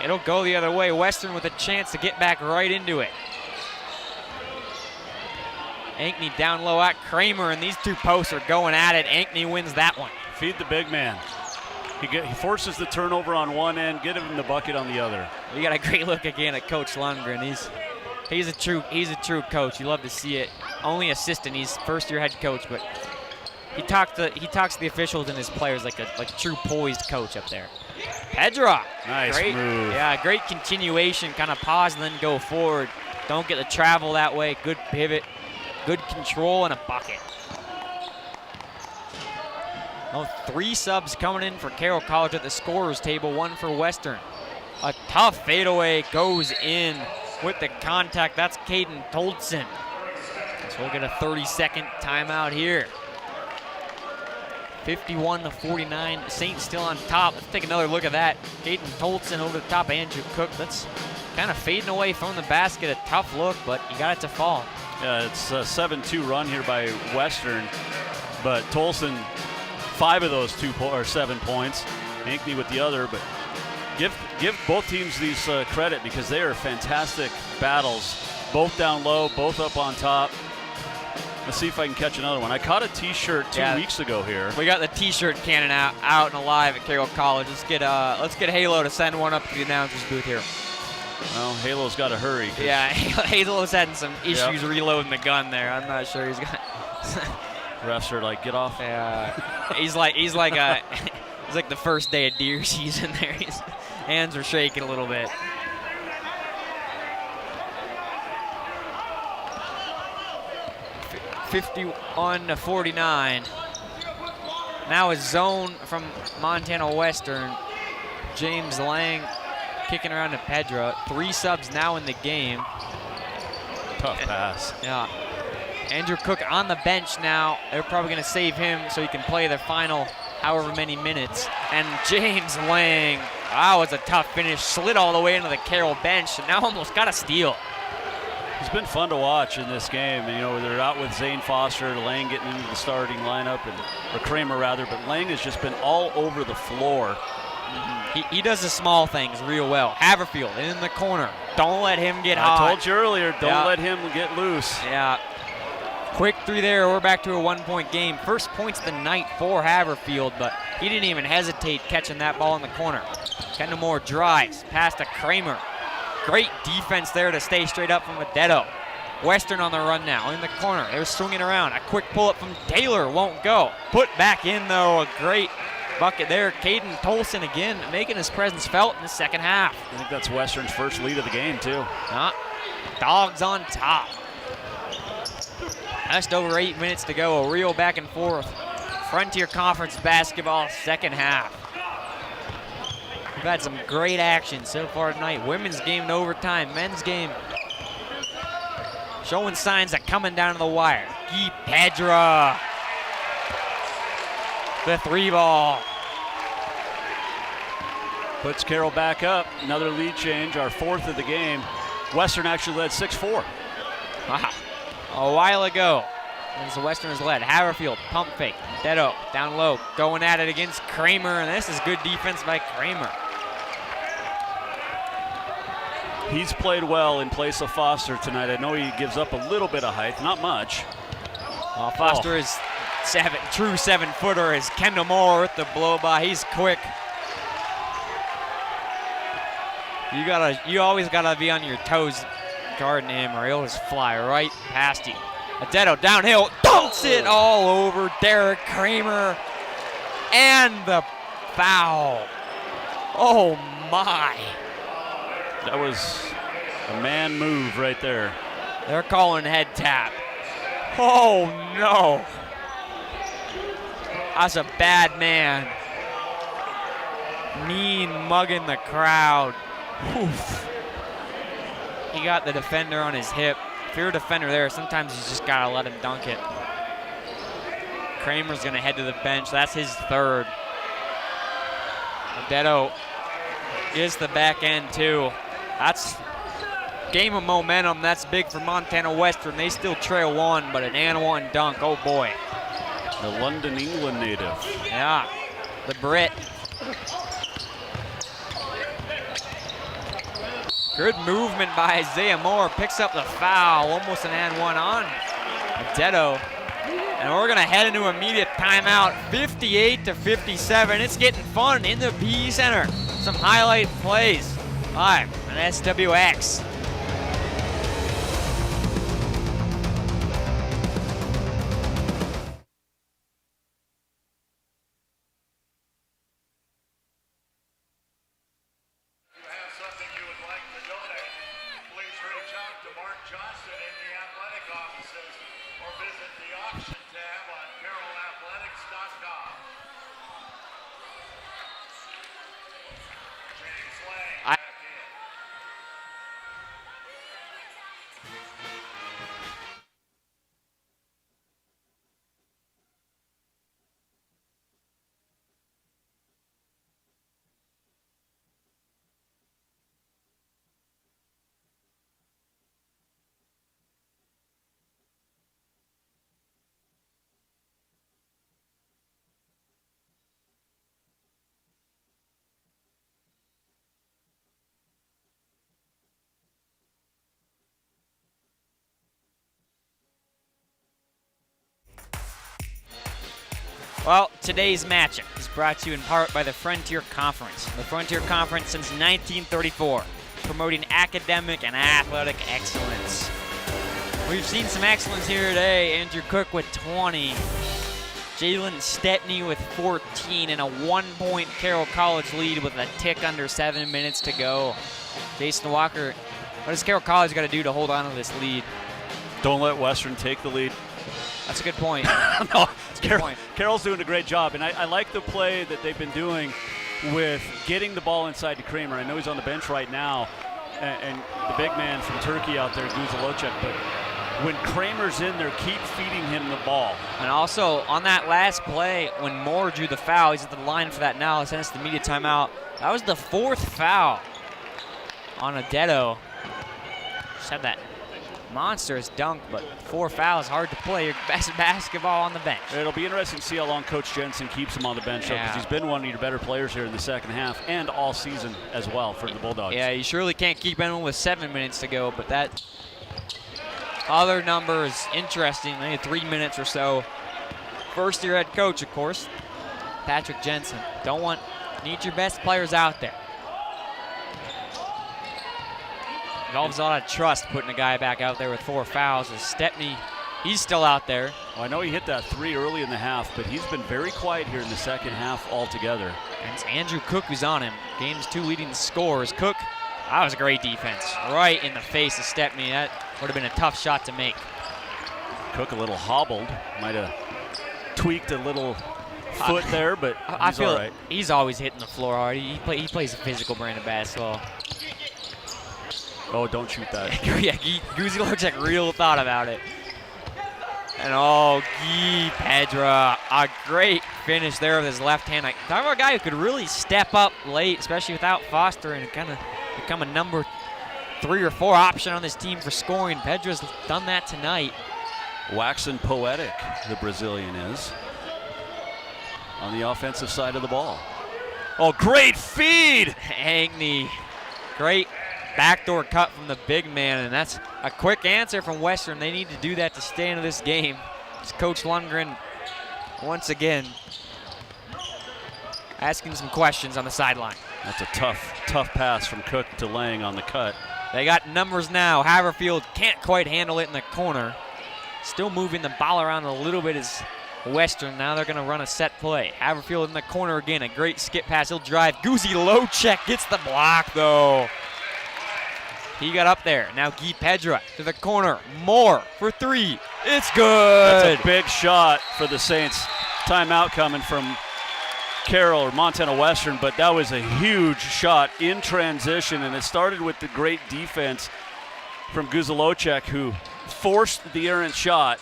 Speaker 3: It'll go the other way. Western with a chance to get back right into it. Ankney down low at Kramer, and these two posts are going at it. Ankney wins that one.
Speaker 2: Feed the big man. He forces the turnover on one end, get him in the bucket on the other.
Speaker 3: We got a great look again at Coach Lundgren. He's a true coach. You love to see it. Only assistant. He's first-year head coach, but he talks to the officials and his players like a true poised coach up there. Pedra.
Speaker 2: Nice move.
Speaker 3: Yeah, great continuation. Kind of pause and then go forward. Don't get the travel that way. Good pivot. Good control and a bucket. Oh, 3 subs coming in for Carroll College at the scorer's table, 1 for Western. A tough fadeaway goes in with the contact. That's Caden Tolson. So we'll get a 30-second timeout here. 51-49. Saints still on top. Let's take another look at that. Caden Tolson over the top. Andrew Cook. That's kind of fading away from the basket. A tough look, but you got it to fall.
Speaker 2: Yeah, it's a 7-2 run here by Western, but Tolson, 5 of those 7 points. Ankney with the other, but give both teams these credit because they are fantastic battles. Both down low, both up on top. Let's see if I can catch another one. I caught a T-shirt 2 weeks ago here.
Speaker 3: We got the T-shirt cannon out and alive at Carroll College. Let's get Halo to send one up to the announcer's booth here.
Speaker 2: Well, Halo's got to hurry.
Speaker 3: Yeah, Halo's had some issues reloading the gun there. I'm not sure he's got.
Speaker 2: Refs are like, get off.
Speaker 3: Yeah, he's like the first day of deer season there. His hands are shaking a little bit. (51-49). Now a zone from Montana Western. James Lang kicking around to Pedra. 3 subs now in the game.
Speaker 2: Tough pass.
Speaker 3: Yeah. Andrew Cook on the bench now. They're probably going to save him so he can play the final however many minutes. And James Lang, that was a tough finish. Slid all the way into the Carroll bench and now almost got a steal.
Speaker 2: It's been fun to watch in this game. You know, they're out with Zane Foster, Lang getting into the starting lineup, or Kramer rather, but Lang has just been all over the floor.
Speaker 3: He does the small things real well. Haverfield in the corner. Don't let him get hot.
Speaker 2: I told you earlier, don't let him get loose.
Speaker 3: Yeah. Quick 3 there. We're back to a 1-point game. First points of the night for Haverfield, but he didn't even hesitate catching that ball in the corner. Kendall Moore drives past to Kramer. Great defense there to stay straight up from Adetto. Western on the run now in the corner. They're swinging around. A quick pull-up from Taylor won't go. Put back in, though. A great bucket there. Caden Tolson again making his presence felt in the second half.
Speaker 2: I think that's Western's first lead of the game, too.
Speaker 3: Dogs on top. Just over 8 minutes to go. A real back and forth. Frontier Conference basketball second half. We've had some great action so far tonight. Women's game in overtime. Men's game showing signs of coming down to the wire. Guy Pedra. The 3 ball.
Speaker 2: Puts Carroll back up. Another lead change, our 4th of the game. Western actually led 6-4.
Speaker 3: Wow. A while ago, as the Western has led. Haverfield, pump fake. Detto, down low, going at it against Kramer, and this is good defense by Kramer.
Speaker 2: He's played well in place of Foster tonight. I know he gives up a little bit of height, not much.
Speaker 3: Well, Foster is true 7-footer as Kendall Moore with the blow by. He's quick. You always gotta be on your toes guarding him or he'll just fly right past you. Adetto downhill, dunks it all over Derek Kramer. And the foul. Oh my.
Speaker 2: That was a man move right there.
Speaker 3: They're calling head tap. Oh no. That's a bad man. mean mugging the crowd. Oof. He got the defender on his hip. If you're a defender there, sometimes you just gotta let him dunk it. Kramer's gonna head to the bench. That's his third. Odetto gets the back end too. That's game of momentum. That's big for Montana Western. They still trail one, but an and one dunk, oh boy.
Speaker 2: The London, England native.
Speaker 3: Yeah, the Brit. Good movement by Isaiah Moore. Picks up the foul. Almost an and one on Odetto. And we're gonna head into immediate timeout. 58-57. It's getting fun in the PE Center. Some highlight plays live on SWX. Well, today's matchup is brought to you in part by the Frontier Conference. The Frontier Conference since 1934, promoting academic and athletic excellence. We've seen some excellence here today. Andrew Cook with 20. Jalen Stepney with 14 and a 1-point Carroll College lead with a tick under 7 minutes to go. Jason Walker, what does Carroll College got to do to hold on to this lead?
Speaker 2: Don't let Western take the lead.
Speaker 3: That's a good point.
Speaker 2: No, Carroll's doing a great job, and I like the play that they've been doing with getting the ball inside to Kramer. I know he's on the bench right now, and the big man from Turkey out there, Guzalocek, but when Kramer's in there, keep feeding him the ball.
Speaker 3: And also, on that last play, when Moore drew the foul, he's at the line for that now, sent us the media timeout. That was the 4th foul on Odetto. Just had that monstrous dunk, but 4 fouls, hard to play your best basketball on the bench.
Speaker 2: It'll be interesting to see how long Coach Jensen keeps him on the bench, because he's been one of your better players here in the second half and all season as well for the Bulldogs.
Speaker 3: Yeah, you surely can't keep anyone with 7 minutes to go, but that other number is interesting. Maybe 3 minutes or so. First year head coach, of course, Patrick Jensen. Need your best players out there. Involves a lot of trust putting a guy back out there with 4 fouls. As Stepney, he's still out there.
Speaker 2: Well, I know he hit that 3 early in the half, but he's been very quiet here in the second half altogether.
Speaker 3: And it's Andrew Cook who's on him. Game's 2 leading scores. Cook, that was a great defense. Right in the face of Stepney. That would have been a tough shot to make.
Speaker 2: Cook a little hobbled. Might have tweaked a little foot there, but he's all right.
Speaker 3: He's always hitting the floor hard. He plays a physical brand of basketball.
Speaker 2: Oh, don't shoot that.
Speaker 3: Yeah, Guzzi looks like real thought about it. And Guy Pedra, a great finish there with his left hand. Talk about a guy who could really step up late, especially without Foster, and kind of become a number 3 or 4 option on this team for scoring. Pedra's done that tonight.
Speaker 2: Waxing poetic, the Brazilian is, on the offensive side of the ball. Oh, great feed!
Speaker 3: Hagney, great backdoor cut from the big man, and that's a quick answer from Western. They need to do that to stay into this game. It's Coach Lundgren once again asking some questions on the sideline.
Speaker 2: That's a tough pass from Cook to Lang on the cut.
Speaker 3: They got numbers now. Haverfield can't quite handle it in the corner. Still moving the ball around a little bit is Western. Now they're going to run a set play. Haverfield in the corner again. A great skip pass. He'll drive. Guzalocek gets the block, though. He got up there. Now Guy Pedra to the corner. Moore for 3. It's good.
Speaker 2: That's a big shot for the Saints. Timeout coming from Carroll or Montana Western, but that was a huge shot in transition, and it started with the great defense from Guzalocek, who forced the errant shot.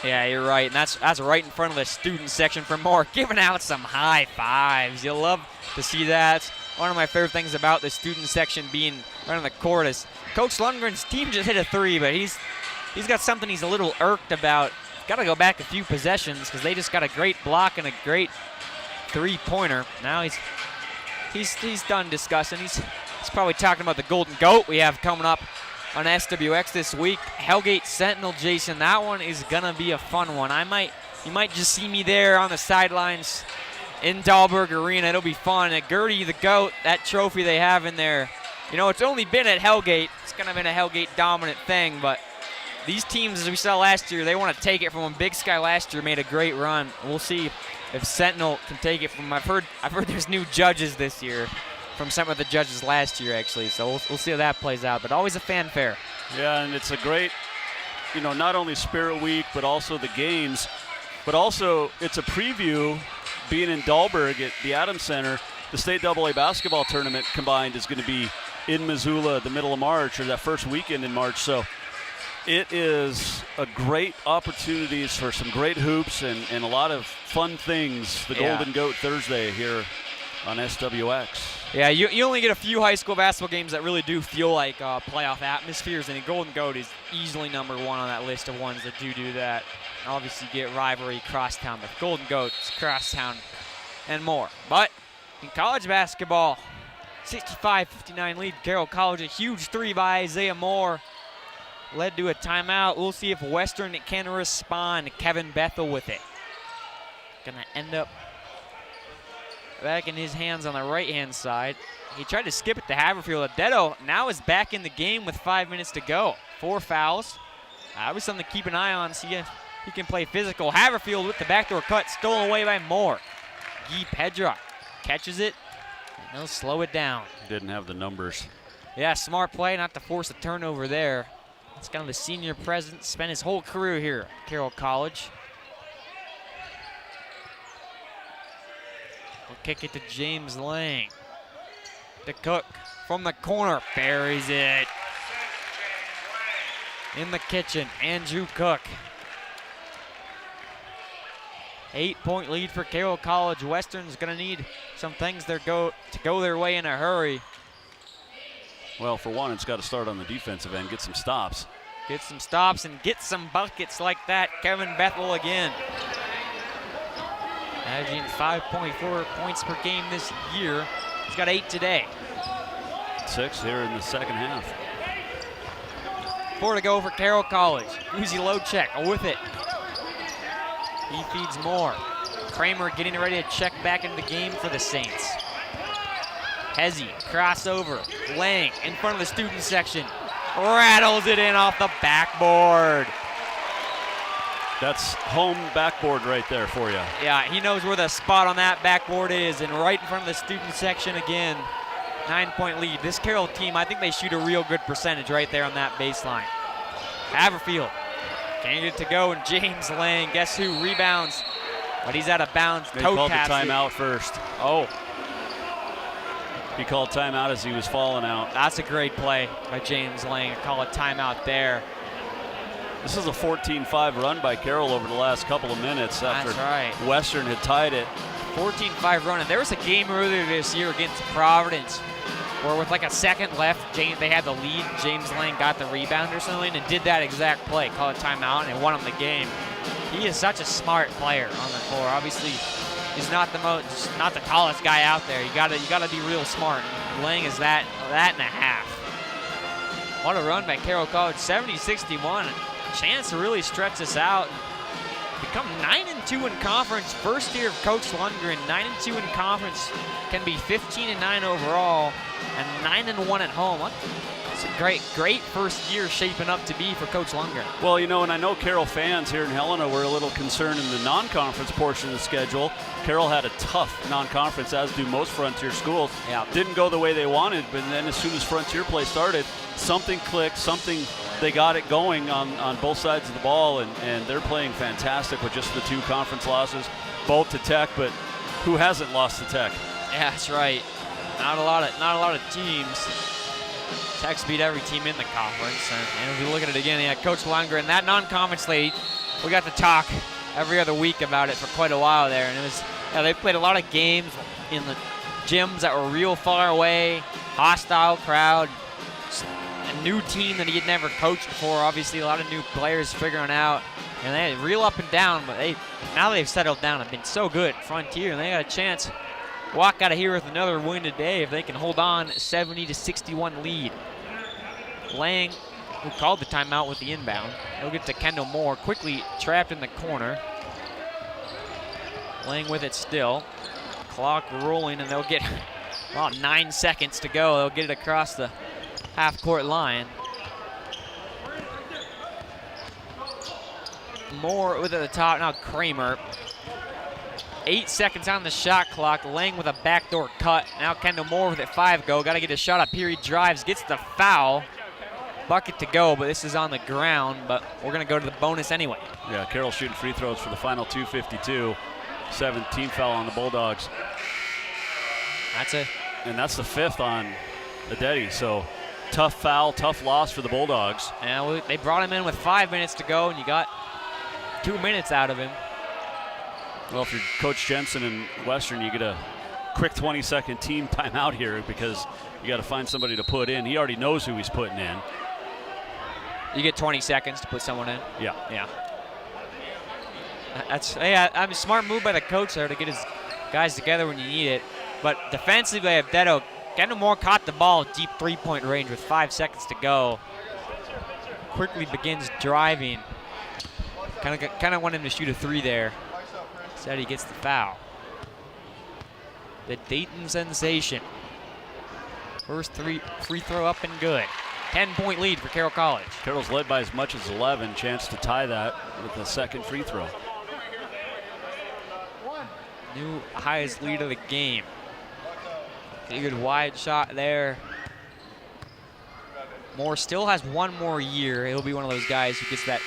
Speaker 3: Yeah, you're right, and that's right in front of the student section from Moore, giving out some high fives. You'll love to see that. One of my favorite things about the student section being right on the court is Coach Lundgren's team just hit a three, but he's got something he's a little irked about. Got to go back a few possessions because they just got a great block and a great three-pointer. Now he's done discussing. He's probably talking about the Golden Goat we have coming up on SWX this week. Hellgate Sentinel, Jason. That one is gonna be a fun one. You might just see me there on the sidelines in Dahlberg Arena. It'll be fun. At Gertie the Goat, that trophy they have in there. You know, it's only been at Hellgate. It's kind of been a Hellgate dominant thing, but these teams, as we saw last year, they want to take it from them. Big Sky last year made a great run. We'll see if Sentinel can take it from them. I've heard there's new judges this year from some of the judges last year, actually. So we'll see how that plays out. But always a fanfare.
Speaker 2: Yeah, and it's a great, not only Spirit Week, but also the games, but also it's a preview. Being in Dahlberg at the Adams Center, the state AA basketball tournament combined is going to be in Missoula the middle of March, or that first weekend in March. So it is a great opportunities for some great hoops and a lot of fun things. The Golden Goat Thursday here on SWX.
Speaker 3: Yeah, you only get a few high school basketball games that really do feel like playoff atmospheres, and the Golden Goat is easily number one on that list of ones that do that. Obviously, you get rivalry, crosstown, but Golden Goats, crosstown, and more. But in college basketball, 65-59 lead, Carroll College. A huge three by Isaiah Moore led to a timeout. We'll see if Western can respond. Kevin Bethel with it. Gonna end up back in his hands on the right-hand side. He tried to skip it to Haverfield. Adetto now is back in the game with 5 minutes to go. 4 fouls. That was something to keep an eye on. See if he can play physical. Haverfield with the backdoor cut, stolen away by Moore. Guy Pedra catches it, and he'll slow it down.
Speaker 2: Didn't have the numbers.
Speaker 3: Yeah, smart play not to force a turnover there. It's kind of a senior presence, spent his whole career here at Carroll College. We'll kick it to James Lang. To Cook from the corner, buries it. In the kitchen, Andrew Cook. 8-point lead for Carroll College. Western's gonna need some things to go their way in a hurry.
Speaker 2: Well, for one, it's got to start on the defensive end, get some stops.
Speaker 3: Get some stops and get some buckets like that. Kevin Bethel again. Averaging 5.4 points per game this year. He's got 8 today.
Speaker 2: 6 here in the second half.
Speaker 3: 4 to go for Carroll College. Uzi Locek with it. He feeds more. Kramer getting ready to check back into the game for the Saints. Hezzy, crossover. Lang in front of the student section. Rattles it in off the backboard.
Speaker 2: That's home backboard right there for you.
Speaker 3: Yeah, he knows where the spot on that backboard is, and right in front of the student section again. 9-point lead. This Carroll team, I think they shoot a real good percentage right there on that baseline. Haverfield can't get it to go, and James Lang, guess who, rebounds, but he's out of bounds.
Speaker 2: They called the timeout first.
Speaker 3: Oh.
Speaker 2: He called timeout as he was falling out.
Speaker 3: That's a great play by James Lang. Call a timeout there.
Speaker 2: This is a 14-5 run by Carroll over the last couple of minutes after Western had tied it.
Speaker 3: 14-5 run, and there was a game earlier this year against Providence where with like a second left, they had the lead. James Lang got the rebound or something and did that exact play, call a timeout, and won him the game. He is such a smart player on the floor. Obviously, he's not the tallest guy out there. You gotta be real smart. Lang is that and a half. What a run by Carroll College, 70-61. Chance to really stretch this out. Become 9-2 in conference. First year of Coach Lundgren, 9-2 in conference. Can be 15-9 overall and 9-1 at home. It's a great first year shaping up to be for Coach Lundgren.
Speaker 2: Well, and I know Carroll fans here in Helena were a little concerned in the non-conference portion of the schedule. Carroll had a tough non-conference, as do most Frontier schools.
Speaker 3: Yeah.
Speaker 2: Didn't go the way they wanted, but then as soon as Frontier play started, something clicked, they got it going on both sides of the ball, and they're playing fantastic with just the 2 conference losses, both to Tech, but Who hasn't lost to Tech?
Speaker 3: Yeah, that's right. Not a lot of teams. Tech's beat every team in the conference. And if you look at it again, yeah, Coach Lundgren, that non-conference league, we got to talk every other week about it for quite a while there. And it was, they played a lot of games in the gyms that were real far away, hostile crowd, a new team that he had never coached before. Obviously, a lot of new players figuring out. And they had real up and down, but now they've settled down and been so good at Frontier, and they got a chance to walk out of here with another win today if they can hold on 70-61 lead. Lang, who called the timeout with the inbound, he'll get to Kendall Moore, quickly trapped in the corner. Lang with it still. Clock rolling, and they'll get about 9 seconds to go. They'll get it across the half-court line. Moore with it at the top, now Kramer. 8 seconds on the shot clock. Lang with a backdoor cut. Now Kendall Moore with it 5 go. Got to get a shot up here. He drives, gets the foul. Bucket to go, but this is on the ground, but we're going to go to the bonus anyway.
Speaker 2: Yeah, Carroll shooting free throws for the final 2:52. 17 foul on the Bulldogs. And that's the 5th on Adetti, so tough foul, tough loss for the Bulldogs.
Speaker 3: And they brought him in with 5 minutes to go, and you got 2 minutes out of him.
Speaker 2: Well, if you're Coach Jensen and Western, you get a quick 20-second team timeout here because you got to find somebody to put in. He already knows who he's putting in.
Speaker 3: You get 20 seconds to put someone in?
Speaker 2: Yeah.
Speaker 3: Yeah. I'm a smart move by the coach there to get his guys together when you need it. But defensively, I have Detto. Kendall Moore caught the ball deep three-point range with 5 seconds to go. Quickly begins driving. Kind of want him to shoot a 3 there. Instead, he gets the foul. The Dayton sensation. First free throw up and good. 10-point lead for Carroll College.
Speaker 2: Carroll's led by as much as 11. Chance to tie that with the second free throw.
Speaker 3: New highest lead of the game. A good wide shot there. Moore still has 1 more year. He'll be one of those guys who gets that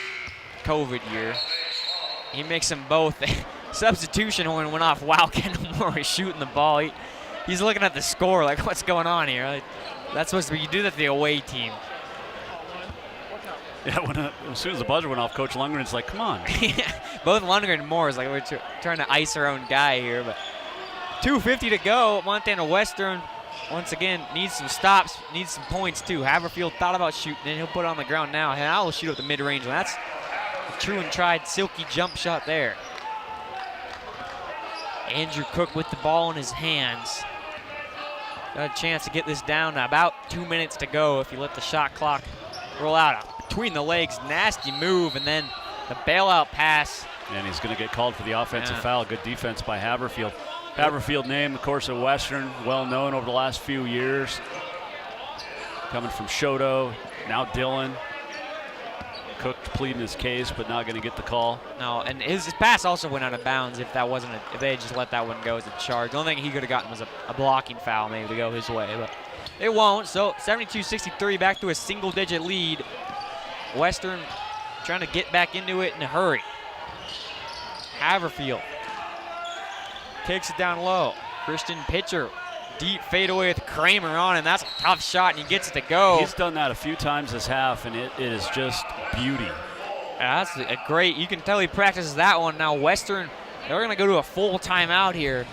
Speaker 3: COVID year. He makes them both. Substitution horn went off. Wow, Kendall Moore is shooting the ball. He's looking at the score like, what's going on here? Like, that's supposed to be, you do that to the away team.
Speaker 2: Yeah, as soon as the buzzer went off, Coach Lundgren's like, come on.
Speaker 3: Both Lundgren and Moore is like, we're trying to ice our own guy here. But 2:50 to go. Montana Western, once again, needs some stops, needs some points too. Haverfield thought about shooting, and he'll put it on the ground now. And I'll shoot up the mid-range one. That's a true and tried silky jump shot there. Andrew Cook with the ball in his hands. Got a chance to get this down to about 2 minutes to go if you let the shot clock roll out. Between the legs, nasty move, and then the bailout pass.
Speaker 2: And he's going to get called for the offensive foul. Good defense by Haverfield. Haverfield name, of course, at Western, well known over the last few years. Coming from Shoto, now Dillon. Cook pleading his case, but not going to get the call.
Speaker 3: No, and his pass also went out of bounds if they had just let that one go as a charge. The only thing he could have gotten was a blocking foul maybe to go his way, but it won't. So 72-63, back to a single-digit lead. Western trying to get back into it in a hurry. Haverfield takes it down low. Christian Pitcher, deep fadeaway with Kramer on, and that's a tough shot, and he gets it to go.
Speaker 2: He's done that a few times this half, and it is just beauty.
Speaker 3: Yeah, that's a great, you can tell he practices that one. Now Western, they're going to go to a full timeout here.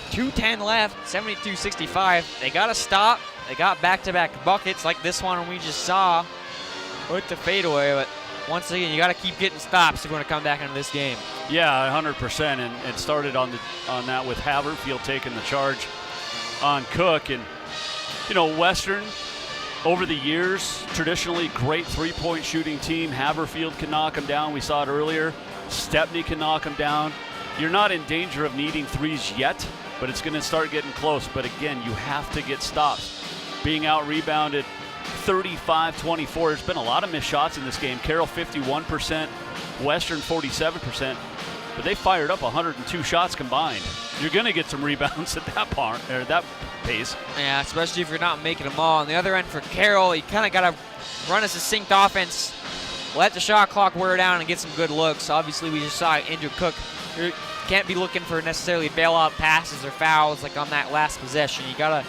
Speaker 3: 2:10 left, 72-65. They got to stop. They got back-to-back buckets like this one we just saw with the fadeaway, but once again, you got to keep getting stops if you want to come back into this game.
Speaker 2: Yeah, 100%, and it started on that with Haverfield taking the charge on Cook. And, you know, Western, over the years, traditionally great three-point shooting team. Haverfield can knock them down. We saw it earlier. Stepney can knock them down. You're not in danger of needing threes yet, but it's going to start getting close. But, again, you have to get stops. Being out-rebounded 35-24. There's been a lot of missed shots in this game. Carroll 51%, Western 47%, but they fired up 102 shots combined. You're going to get some rebounds at that pace.
Speaker 3: Yeah, especially if you're not making them all. On the other end for Carroll, you kind of got to run a succinct offense, let the shot clock wear down, and get some good looks. Obviously, we just saw Andrew Cook can't be looking for necessarily bailout passes or fouls like on that last possession. You got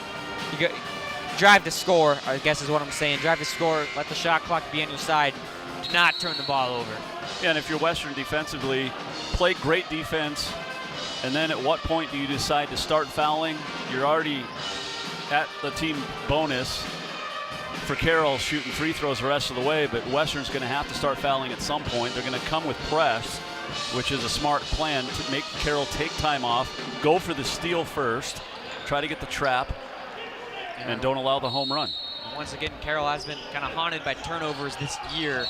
Speaker 3: drive to score, I guess is what I'm saying. Drive to score, let the shot clock be on your side. Do not turn the ball over.
Speaker 2: Yeah, and if you're Western defensively, play great defense, and then at what point do you decide to start fouling? You're already at the team bonus for Carroll shooting free throws the rest of the way, but Western's going to have to start fouling at some point. They're going to come with press, which is a smart plan to make Carroll take time off, go for the steal first, try to get the trap, and don't allow the home run.
Speaker 3: Once again, Carroll has been kind of haunted by turnovers this year.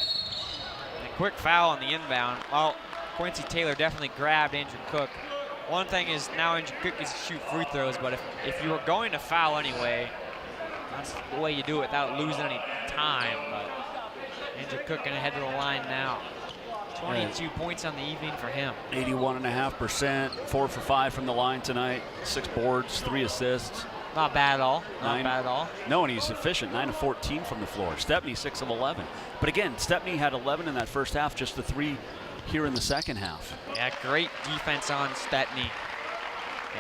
Speaker 3: And a quick foul on the inbound. Well, Quincy Taylor definitely grabbed Andrew Cook. One thing is now Andrew Cook gets to shoot free throws, but if you were going to foul anyway, that's the way you do it without losing any time. But Andrew Cook gonna head to the line now. 22 points on the evening for him.
Speaker 2: 81.5%, 4 for 5 from the line tonight, 6 boards, 3 assists.
Speaker 3: Not bad at all. Not bad at all.
Speaker 2: No, and he's efficient, 9 of 14 from the floor. Stepney, 6 of 11. But again, Stepney had 11 in that first half, just the 3 here in the second half.
Speaker 3: Yeah, great defense on Stepney.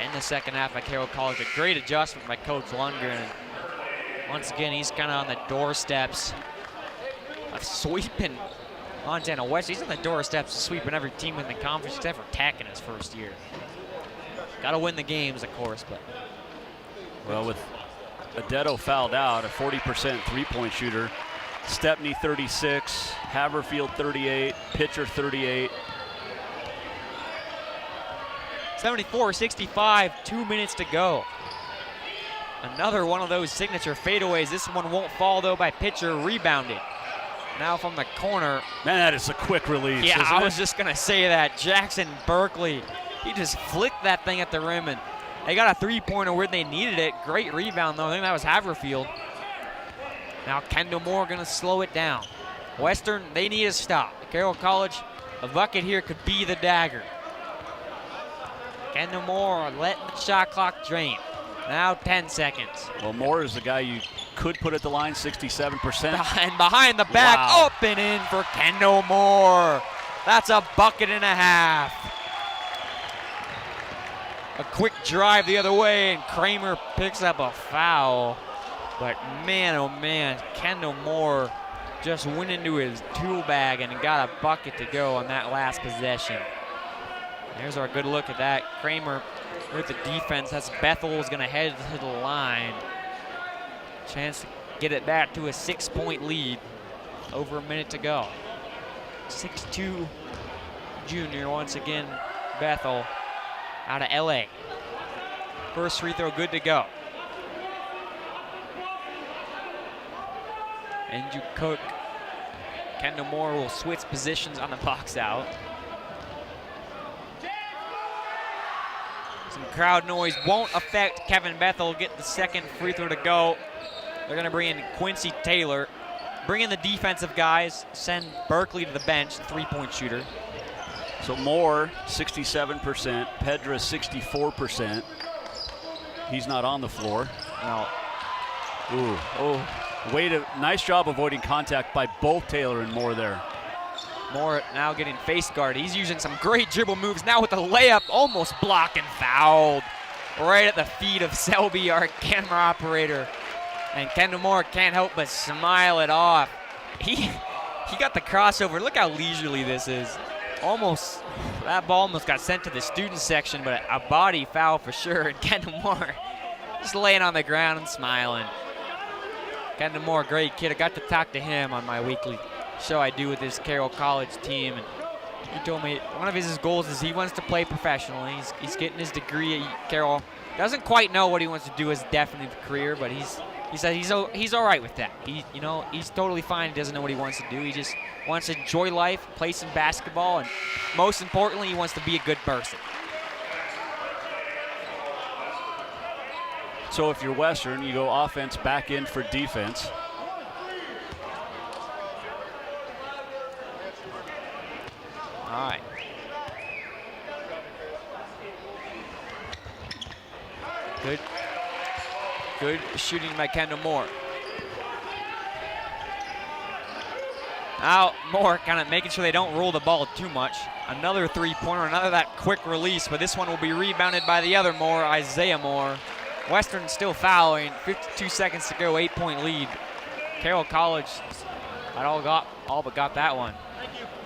Speaker 3: In the second half by Carroll College, a great adjustment by Coach Lundgren. And once again, he's kind of on the doorsteps of sweeping Montana West. He's on the doorsteps of sweeping every team in the conference except for Tech in his first year. Got to win the games, of course, but.
Speaker 2: Well, with Adetto fouled out, a 40% three-point shooter. Stepney 36, Haverfield 38, Pitcher 38.
Speaker 3: 74-65, 2 minutes to go. Another one of those signature fadeaways. This one won't fall though by Pitcher, rebounded. Now from the corner.
Speaker 2: Man, that is a quick release.
Speaker 3: Yeah,
Speaker 2: isn't
Speaker 3: I
Speaker 2: it?
Speaker 3: was just gonna say that. Jackson Berkeley, he just flicked that thing at the rim and they got a three-pointer where they needed it. Great rebound though, I think that was Haverfield. Now Kendall Moore gonna slow it down. Western, they need a stop. Carroll College, a bucket here could be the dagger. Kendall Moore letting the shot clock drain. Now 10 seconds.
Speaker 2: Well, Moore is the guy you could put at the line, 67%.
Speaker 3: And behind the back,
Speaker 2: Wow.
Speaker 3: up and in for Kendall Moore. That's a bucket and a half. A quick drive the other way, and Kramer picks up a foul. But man, oh man, Kendall Moore just went into his tool bag and got a bucket to go on that last possession. There's our good look at that. Kramer with the defense. That's Bethel's gonna head to the line. Chance to get it back to a 6-point lead. Over a minute to go. 6'2" junior once again, Bethel out of LA. First free throw good to go. Andrew Cook, Kendall Moore will switch positions on the box out. Some crowd noise won't affect Kevin Bethel. Get the second free throw to go. They're gonna bring in Quincy Taylor. Bring in the defensive guys. Send Berkeley to the bench, three-point shooter.
Speaker 2: So Moore, 67%, Pedra, 64%. He's not on the floor.
Speaker 3: No.
Speaker 2: Ooh, oh, nice job avoiding contact by both Taylor and Moore there.
Speaker 3: Moore now getting face guard. He's using some great dribble moves now with the layup, almost blocked and fouled. Right at the feet of Selby, our camera operator. And Kendall Moore can't help but smile it off. He got the crossover. Look how leisurely this is. Almost, that ball almost got sent to the student section, but a body foul for sure. And Kendall Moore just laying on the ground and smiling. Kendall Moore, great kid. I got to talk to him on my weekly show I do with this Carroll College team. And he told me one of his goals is he wants to play professionally. He's getting his degree at Carroll. Doesn't quite know what he wants to do as a definitive career, but he said he's all right with that. He's totally fine. He doesn't know what he wants to do. He just wants to enjoy life, play some basketball, and most importantly, he wants to be a good person.
Speaker 2: So if you're Western, you go offense back in for defense.
Speaker 3: All right. Good shooting by Kendall Moore. Now Moore kind of making sure they don't roll the ball too much. Another three-pointer, another that quick release, but this one will be rebounded by the other Moore, Isaiah Moore. Western still fouling, 52 seconds to go, 8-point lead. Carroll College all but got that one.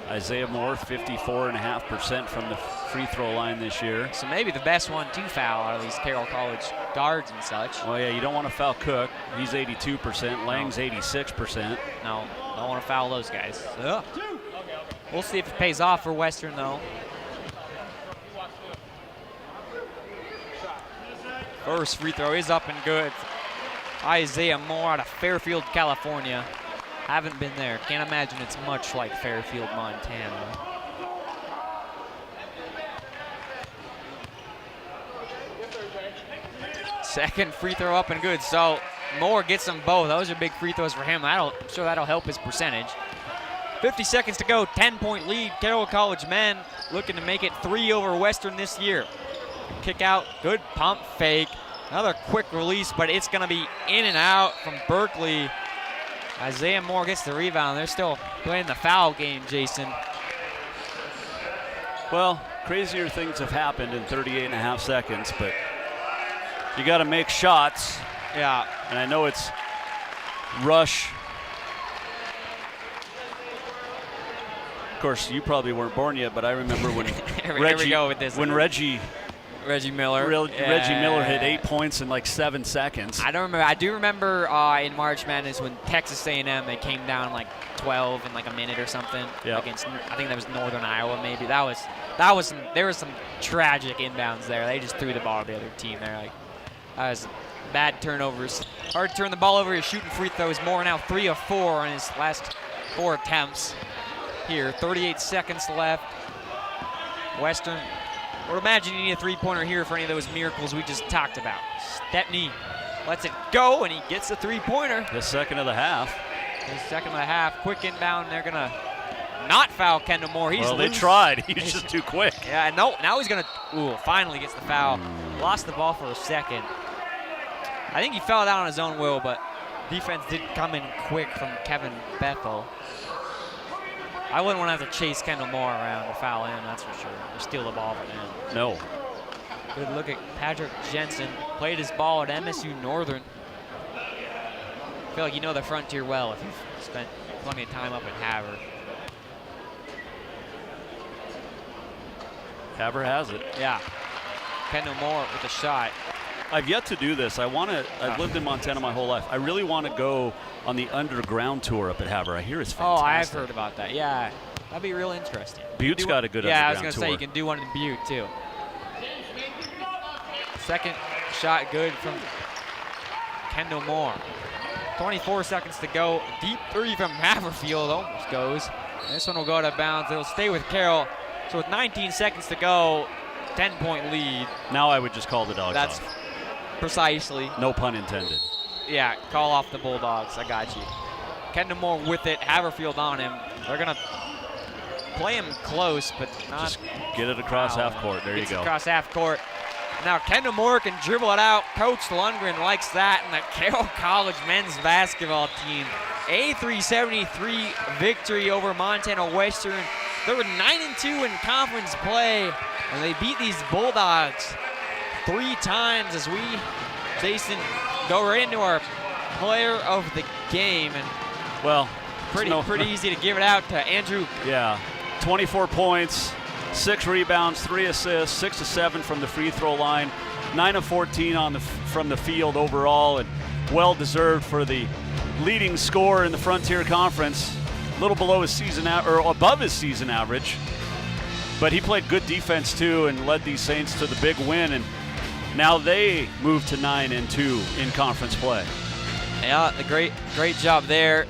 Speaker 2: Isaiah Moore, 54.5% from the free throw line this year.
Speaker 3: So maybe the best one to foul out of these Carroll College guards and such.
Speaker 2: Oh yeah, you don't want to foul Cook. He's 82%. Lang's 86%.
Speaker 3: No, don't want to foul those guys. Ugh. We'll see if it pays off for Western though. First free throw is up and good. Isaiah Moore out of Fairfield, California. Haven't been there. Can't imagine it's much like Fairfield, Montana. Second free throw up and good. So Moore gets them both. Those are big free throws for him. I'm sure that'll help his percentage. 50 seconds to go. 10-point lead. Carroll College men looking to make it 3 over Western this year. Kick out. Good pump fake. Another quick release, but it's going to be in and out from Berkeley. Isaiah Moore gets the rebound. They're still playing the foul game, Jason.
Speaker 2: Well, crazier things have happened in 38.5 seconds, but you got to make shots.
Speaker 3: Yeah.
Speaker 2: And I know it's rush. Of course, you probably weren't born yet, but I remember when
Speaker 3: Here we go with this. Reggie Miller.
Speaker 2: Reggie Miller hit 8 points in like 7 seconds.
Speaker 3: I do remember in March Madness when Texas A&M, they came down like 12 in like a minute or something against, I think that was Northern Iowa maybe. There was some tragic inbounds there. They just threw the ball to the other team there. Like, that was bad turnovers. Hard to turn the ball over. He's shooting free throws. Moore now 3 of 4 on his last 4 attempts here. 38 seconds left. Western, I would imagine you need a three-pointer here for any of those miracles we just talked about. Stepney lets it go, and he gets a three-pointer.
Speaker 2: The second of the half.
Speaker 3: Quick inbound. They're going to not foul Kendall Moore. He's
Speaker 2: well,
Speaker 3: loose.
Speaker 2: they tried. He's just too quick.
Speaker 3: Yeah, no, now he's going to, finally gets the foul. Lost the ball for a second. I think he fell down on his own will, but defense did come in quick from Kevin Bethel. I wouldn't want to have to chase Kendall Moore around to foul him, that's for sure. Or steal the ball from him.
Speaker 2: No.
Speaker 3: Good look at Patrick Jensen. Played his ball at MSU Northern. I feel like you know the Frontier well if you've spent plenty of time up at Havre.
Speaker 2: Havre has it.
Speaker 3: Yeah. Kendall Moore with a shot.
Speaker 2: I've yet to do this. I've lived in Montana my whole life. I really want to go on the underground tour up at Havre. I hear it's fantastic.
Speaker 3: Oh, I've heard about that. Yeah, that'd be real interesting.
Speaker 2: Butte's got a good underground tour.
Speaker 3: Yeah, I was going to say, you can do one in Butte, too. Second shot good from Kendall Moore. 24 seconds to go. Deep three from Haverfield almost goes. This one will go out of bounds. It'll stay with Carroll. So with 19 seconds to go, 10-point lead.
Speaker 2: Now I would just call the dogs
Speaker 3: That's
Speaker 2: off.
Speaker 3: Precisely.
Speaker 2: No pun intended.
Speaker 3: Yeah, call off the Bulldogs. I got you. Kendall Moore with it. Haverfield on him. They're going to play him close, but not.
Speaker 2: Just get it across half court. There you go.
Speaker 3: Across half court. Now Kendall Moore can dribble it out. Coach Lundgren likes that, and the Carroll College men's basketball team. A 373 victory over Montana Western. They were 9-2 in conference play, and they beat these Bulldogs 3 times as we, Jason, go right into our player of the game. And
Speaker 2: well,
Speaker 3: pretty easy to give it out to Andrew.
Speaker 2: Yeah, 24 points, 6 rebounds, 3 assists, 6 of 7 from the free throw line, 9 of 14 from the field overall, and well deserved for the leading scorer in the Frontier Conference. A little below his season or above his season average, but he played good defense too and led these Saints to the big win. And now they move to 9-2 in conference play.
Speaker 3: Yeah, a great job there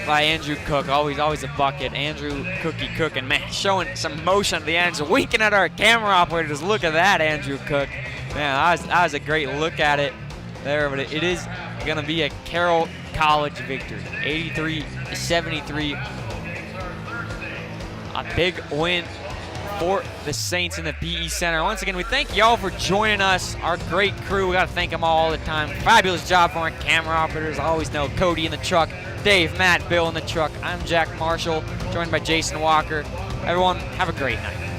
Speaker 3: by Andrew Cook. Always a bucket. Andrew Cookie Cook, and man, showing some motion at the end, so winking at our camera operators. Look at that, Andrew Cook. Man, that was a great look at it there, but it is going to be a Carroll College victory, 83-73. A big win for the Saints in the PE Center. Once again, we thank y'all for joining us. Our great crew, we got to thank them all the time. Fabulous job for our camera operators. I always know Cody in the truck, Dave, Matt, Bill in the truck. I'm Jack Marshall, joined by Jason Walker. Everyone, have a great night.